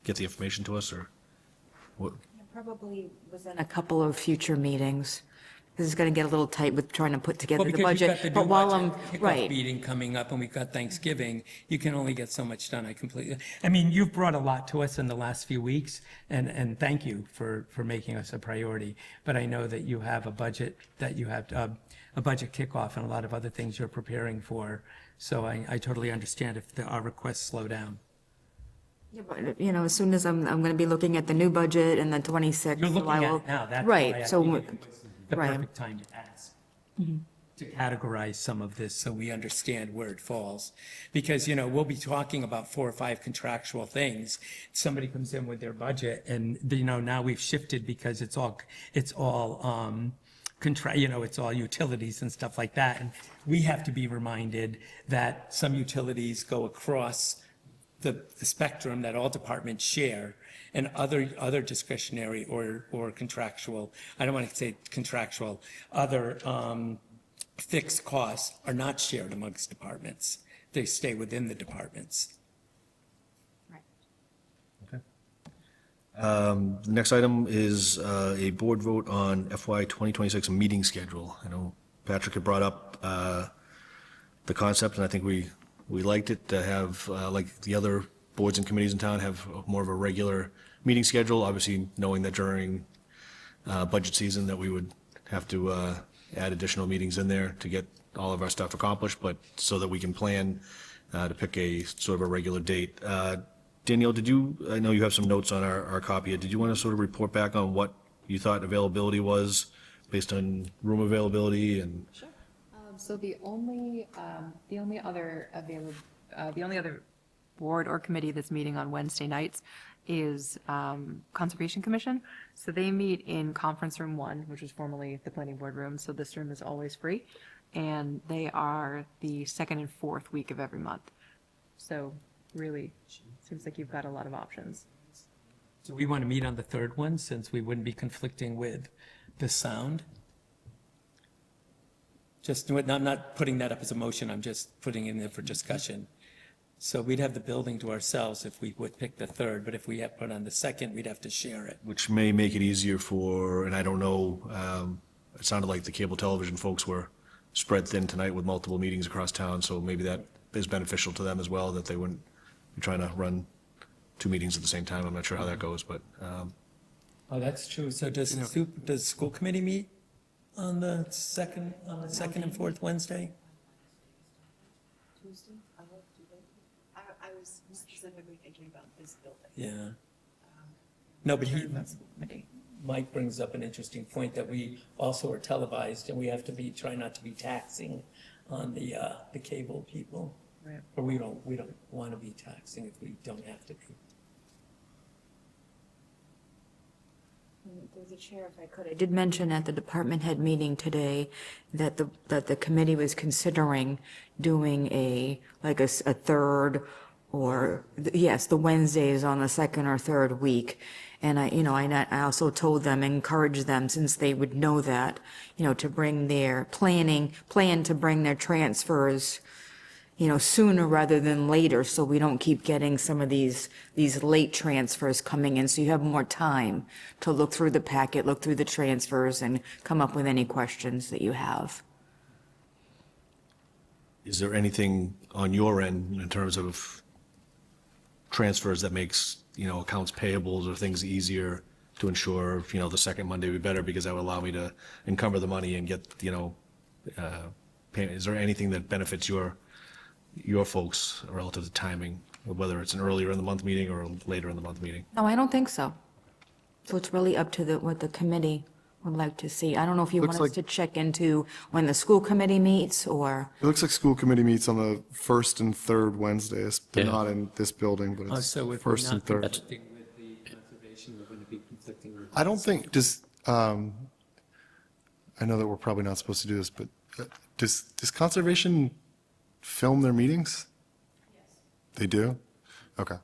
get the information to us, or what? Probably within a couple of future meetings. This is going to get a little tight with trying to put together Well, the because you've got budget. the But new while budget I'm, kickoff right, meeting coming up, and we've got Thanksgiving, you can only get so much done. I mean, you've brought a lot to us in the last few weeks, and thank you for making us a priority. But I know that you have a budget, that you have a budget kickoff and a lot of other things you're preparing for. So I totally understand if our requests slow down. Yeah, but, as soon as I'm going to be looking at the new budget and the 26th. You're so looking I at will- it now, that's why I Right, so, think it was the right. perfect time to ask, to categorize some of this so we understand where it falls. Because, we'll be talking about 4 or 5 contractual things. Somebody comes in with their budget, and, now we've shifted because it's all it's all utilities and stuff like that. And we have to be reminded that some utilities go across the spectrum that all departments share, and other discretionary or contractual, I don't want to say contractual, other fixed costs are not shared amongst departments. They stay within the departments. The next item is a board vote on FY 2026 meeting schedule. I know Patrick had brought up the concept, and I think we liked it to have, like the other boards and committees in town, have more of a regular meeting schedule, obviously knowing that during budget season that we would have to add additional meetings in there to get all of our stuff accomplished, but so that we can plan to pick a sort of a regular date. Danielle, I know you have some notes on our copy. Did you want to sort of report back on what you thought availability was based on room availability and? Sure. So the only other board or committee that's meeting on Wednesday nights is Conservation Commission. So they meet in Conference Room 1, which is formerly the Planning Board room. So this room is always free. And they are the second and fourth week of every month. So really, seems like you've got a lot of options. So we want to meet on the third one, since we wouldn't be conflicting with the sound. I'm not putting that up as a motion, I'm just putting it in there for discussion. So we'd have the building to ourselves if we would pick the third, but if we had put on the second, we'd have to share it. Which may make it easier and I don't know, it sounded like the cable television folks were spread thin tonight with multiple meetings across town, so maybe that is beneficial to them as well, that they wouldn't be trying to run 2 meetings at the same time. I'm not sure how that goes, but, Oh, that's true. So does school committee meet on the second and fourth Wednesday? Tuesday? I was specifically thinking about this building. Yeah. No, but Committee. Mike brings up an interesting point, that we also are televised, and we have to try not to be taxing on the cable people. Right. Or we don't want to be taxing if we don't have to be. Through the chair, if I could, I did mention at the department head meeting today that the committee was considering doing a third, or, yes, the Wednesdays on the second or third week. And I also told them, encouraged them, since they would know that, to bring their plan to bring their transfers, sooner rather than later, so we don't keep getting some of these late transfers coming in, so you have more time to look through the packet, look through the transfers, and come up with any questions that you have. Is there anything on your end in terms of transfers that makes, accounts payables or things easier to ensure, the second Monday would be better because that would allow me to encumber the money and get, payment? Is there anything that benefits your folks relative to timing, whether it's an earlier in the month meeting or a later in the month meeting? No, I don't think so. So it's really up to what the committee would like to see. I don't know if you Looks want us like- to check into when the school committee meets, or, It looks like school committee meets on the first and third Wednesdays. They're Yeah. not in this building, but it's So if we're first and not third. conflicting with the conservation, we're going to be conflicting with. I don't think, I know that we're probably not supposed to do this, but does conservation film their meetings? Yes. They do? Okay.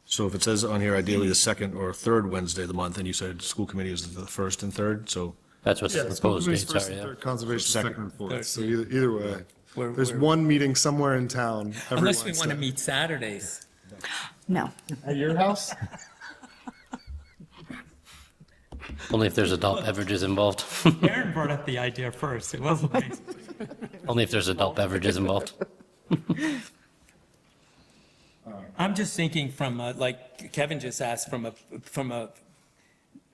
So if it says on here ideally the second or third Wednesday of the month, and you said school committee is the first and third, so That's what the proposed Committee's dates first are, and yeah. third, Conservation second and fourth, Third, so yeah. either way. We're- There's we're- one meeting somewhere in town every Unless we want to Wednesday. meet Saturdays. no. At your house? Only if there's adult beverages involved. Aaron brought up the idea first. It wasn't me. Only if there's adult beverages involved. I'm just thinking from, like Kevin just asked, from a,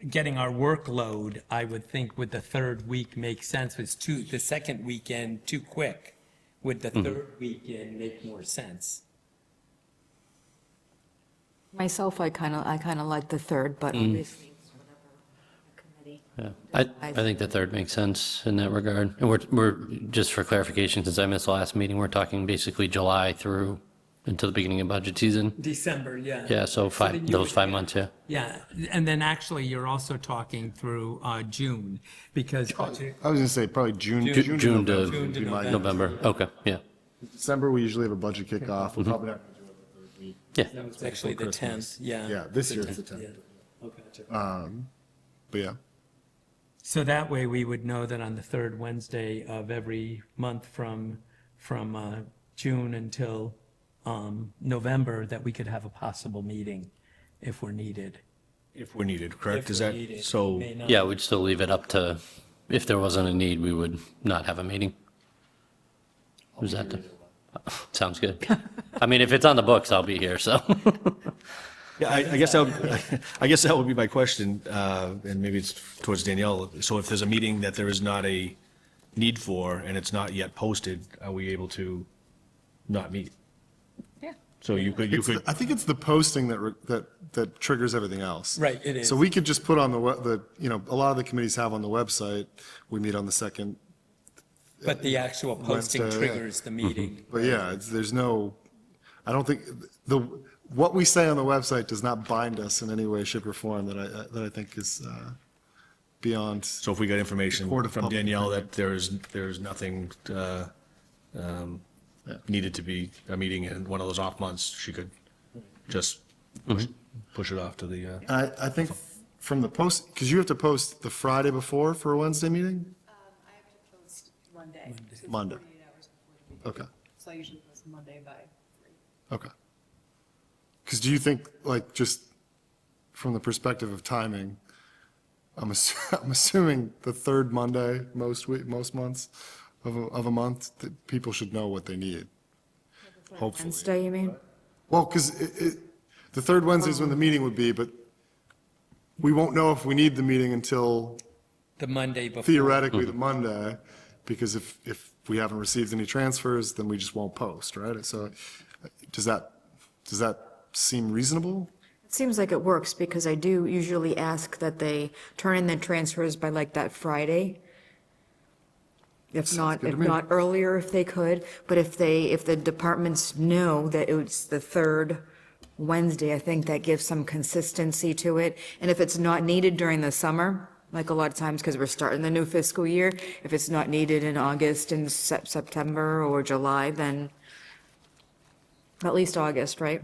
getting our workload, I would think would the third week make sense? Was the second weekend too quick? Would the third weekend make more sense? Myself, I kind of like the third, but obviously it's whatever the committee. Yeah, I think the third makes sense in that regard. And we're, just for clarification, since I missed the last meeting, we're talking basically July through until the beginning of budget season. December, yeah. Yeah, so then you those would- 5 months, yeah. Yeah, and then actually you're also talking through June because budget. I was gonna say probably June June to to November would be my- November, okay, yeah. December, we usually have a budget kickoff. We're probably not gonna do it the third week. Yeah, That was actually the 10th, yeah. Yeah, this year it's the 10th. yeah. Okay, gotcha. But yeah, So that way we would know that on the third Wednesday of every month from June until November, that we could have a possible meeting if we're needed. if we're needed, correct? If Is we're that, needed. so, May not. yeah, we'd still leave it up to, if there wasn't a need, we would not have a meeting. Was that sounds good. I mean, if it's on the books, I'll be here, so. yeah, I guess that would be my question, and maybe it's towards Danielle. So if there's a meeting that there is not a need for and it's not yet posted, are we able to not meet? Yeah. So you could, I think it's the posting that triggers everything else. Right, it is. So we could just put on a lot of the committees have on the website, we meet on the second. But the actual posting Wednesday, yeah. triggers the meeting. But yeah, there's no, I don't think, what we say on the website does not bind us in any way, shape, or form that I think is beyond. so if we got information Court of from public Danielle that there's nothing needed to be a meeting in one of those off months, she could just push it off to the, I think from the post, because you have to post the Friday before for a Wednesday meeting? I have to post Monday. So Monday. 48 hours before the meeting. Okay, So I usually post Monday by 3. okay. Because do you think, like, just from the perspective of timing, I'm assuming the third Monday most months of a month, that people should know what they need. Hopefully. Wednesday, you mean? Well, because the third Wednesday is when the meeting would be, but we won't know if we need the meeting until The Monday before. theoretically the Monday, because if we haven't received any transfers, then we just won't post, right? So does that seem reasonable? It seems like it works, because I do usually ask that they turn in their transfers by like that Friday. If not earlier if they could, but if the departments know that it's the third Wednesday, I think that gives some consistency to it. And if it's not needed during the summer, like a lot of times, because we're starting the new fiscal year, if it's not needed in August and September or July, then at least August, right?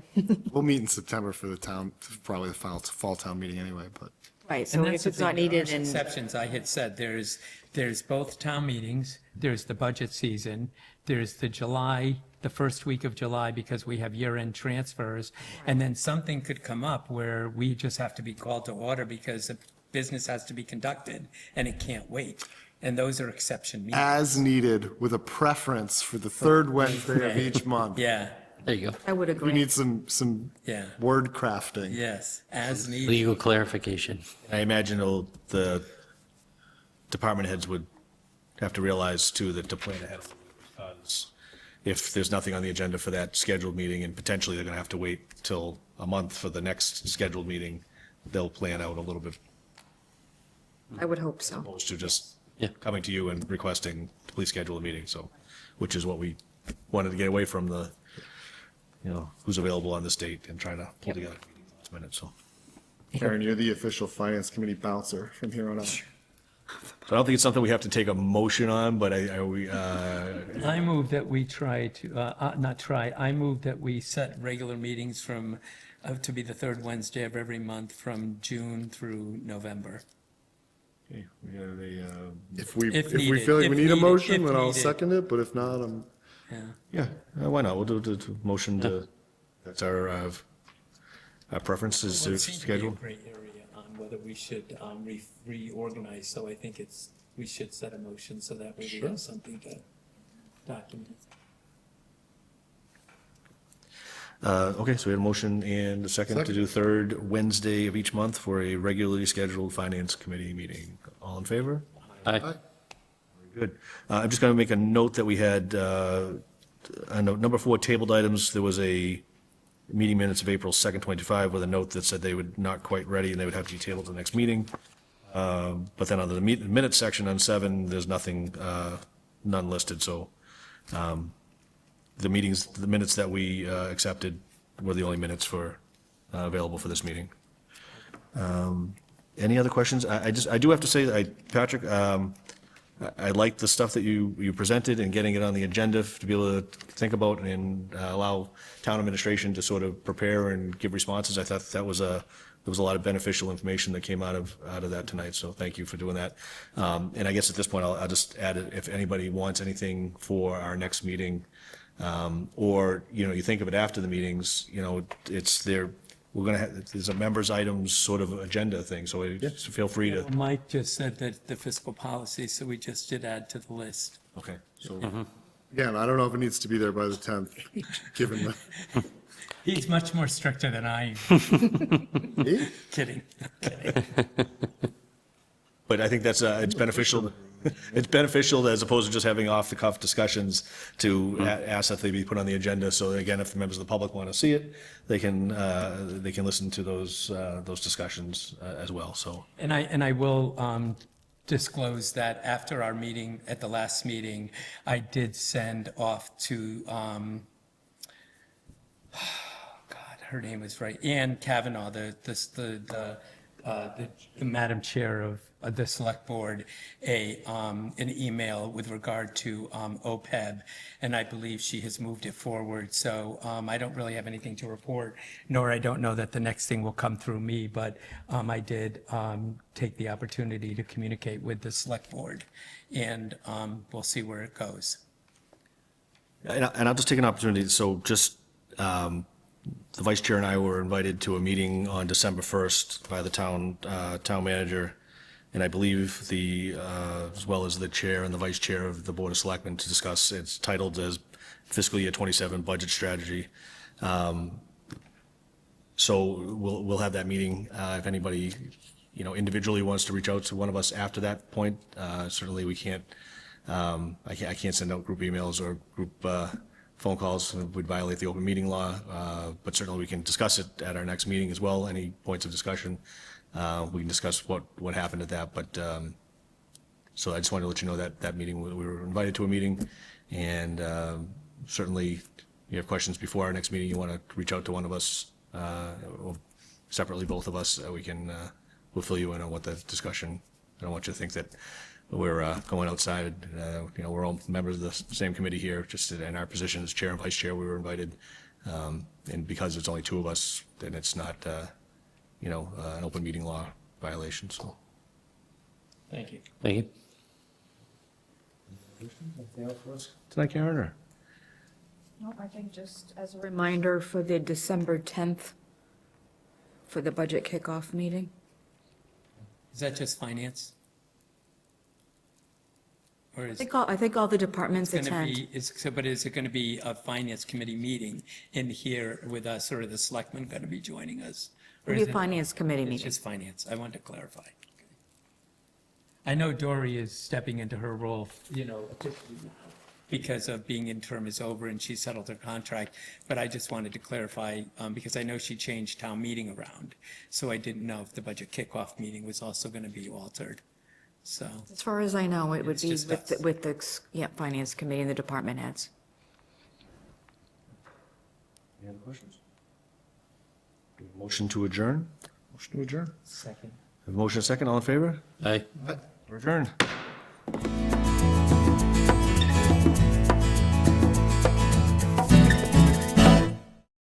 We'll meet in September for the town, probably the fall town meeting anyway, but Right, so And if that's the it's not thing, there are needed in, exceptions, I had said, there's both town meetings, there's the budget season, there's the first week of July, because we have year-end transfers, and then something could come up where we just have to be called to order because the business has to be conducted, and it can't wait. And those are exception meetings. As needed, with a preference for the third Wednesday of each month. Yeah, There you go. I would We agree. need some yeah, word crafting. yes, as needed. Legal clarification. I imagine the department heads would have to realize too that to plan ahead, because if there's nothing on the agenda for that scheduled meeting, and potentially they're going to have to wait till a month for the next scheduled meeting, they'll plan out a little bit, I would hope so. opposed to just Yeah. coming to you and requesting, please schedule a meeting, so, which is what we wanted to get away from, the, who's available on this date and trying to pull together meetings last minute, so. Karen, you're the official finance committee bouncer from here on out. So I don't think it's something we have to take a motion on, but I move that we I move that we set regular meetings to be the third Wednesday of every month from June through November. If we If feel needed, like if we need a needed, motion, if then I'll needed. second it, but if not, Yeah. yeah, why not? We'll do a motion to, that's our preference is Well, to it seems to be a schedule. gray area on whether we should reorganize, so I think we should set a motion so that way we have something to document. Okay, so we had a motion and a second to do third Wednesday of each month for a regularly scheduled finance committee meeting. All in favor? Aye. Good. I'm just going to make a note that we had, number 4, tabled items, there was a meeting minutes of April 2nd, 2025, with a note that said they would not quite ready and they would have to be tabled to the next meeting. But then on the minutes section on 7, there's nothing, none listed, so the minutes that we accepted were the only minutes available for this meeting. Any other questions? I do have to say, Patrick, I like the stuff that you presented and getting it on the agenda to be able to think about and allow town administration to sort of prepare and give responses. I thought there was a lot of beneficial information that came out of that tonight, so thank you for doing that. And I guess at this point, I'll just add it, if anybody wants anything for our next meeting, or, you think of it after the meetings, it's there, we're going to have, there's a members items sort of agenda thing, so feel free to, Mike just said that the fiscal policy, so we just did add to the list. okay, so. again, I don't know if it needs to be there by the 10th, given the. He's much more stricter than I am. Kidding. But I think that's, it's beneficial, it's beneficial as opposed to just having off-the-cuff discussions to ask that they be put on the agenda. So again, if the members of the public want to see it, they can listen to those discussions as well, so. And I will disclose that after our meeting, at the last meeting, I did send off to, her name was right, Ann Kavanaugh, the Madam Chair of the Select Board, an email with regard to OPEB, and I believe she has moved it forward. So I don't really have anything to report, nor I don't know that the next thing will come through me, but I did take the opportunity to communicate with the Select Board, and we'll see where it goes. And I'll just take an opportunity, so just, the vice chair and I were invited to a meeting on December 1st by the town manager, and I believe as well as the chair and the vice chair of the Board of Selectmen to discuss, it's titled as fiscal year 27 budget strategy. So we'll have that meeting. If anybody, individually wants to reach out to one of us after that point, certainly we can't, I can't send out group emails or group phone calls, would violate the open meeting law, but certainly we can discuss it at our next meeting as well, any points of discussion. We can discuss what happened at that, but, so I just wanted to let you know that meeting, we were invited to a meeting, and certainly if you have questions before our next meeting, you want to reach out to one of us, or separately, both of us, we'll fill you in on what the discussion, I don't want you to think that we're going outside, we're all members of the same committee here, just in our position as chair and vice chair, we were invited. And because it's only two of us, then it's not, an open meeting law violation, so. Thank you. Thank you. Tonight, Karen, or? No, I think just as a reminder for the December 10th, for the budget kickoff meeting. Is that just finance? Or is it I think all the departments going to attend. be, but is it going to be a finance committee meeting in here with us, or are the selectmen going to be joining us? Or It'll is be a it- finance committee It's meeting. just finance. I wanted to clarify. I know Dory is stepping into her role, officially now because of being interim is over and she settled her contract. But I just wanted to clarify, because I know she changed town meeting around. So I didn't know if the budget kickoff meeting was also going to be altered. So, As far as I know, it would It's be just with, us. with the, finance committee and the department heads. Any other questions? Motion to adjourn? Motion to adjourn. second. Have a motion and a second, all in favor? Aye. We're adjourned.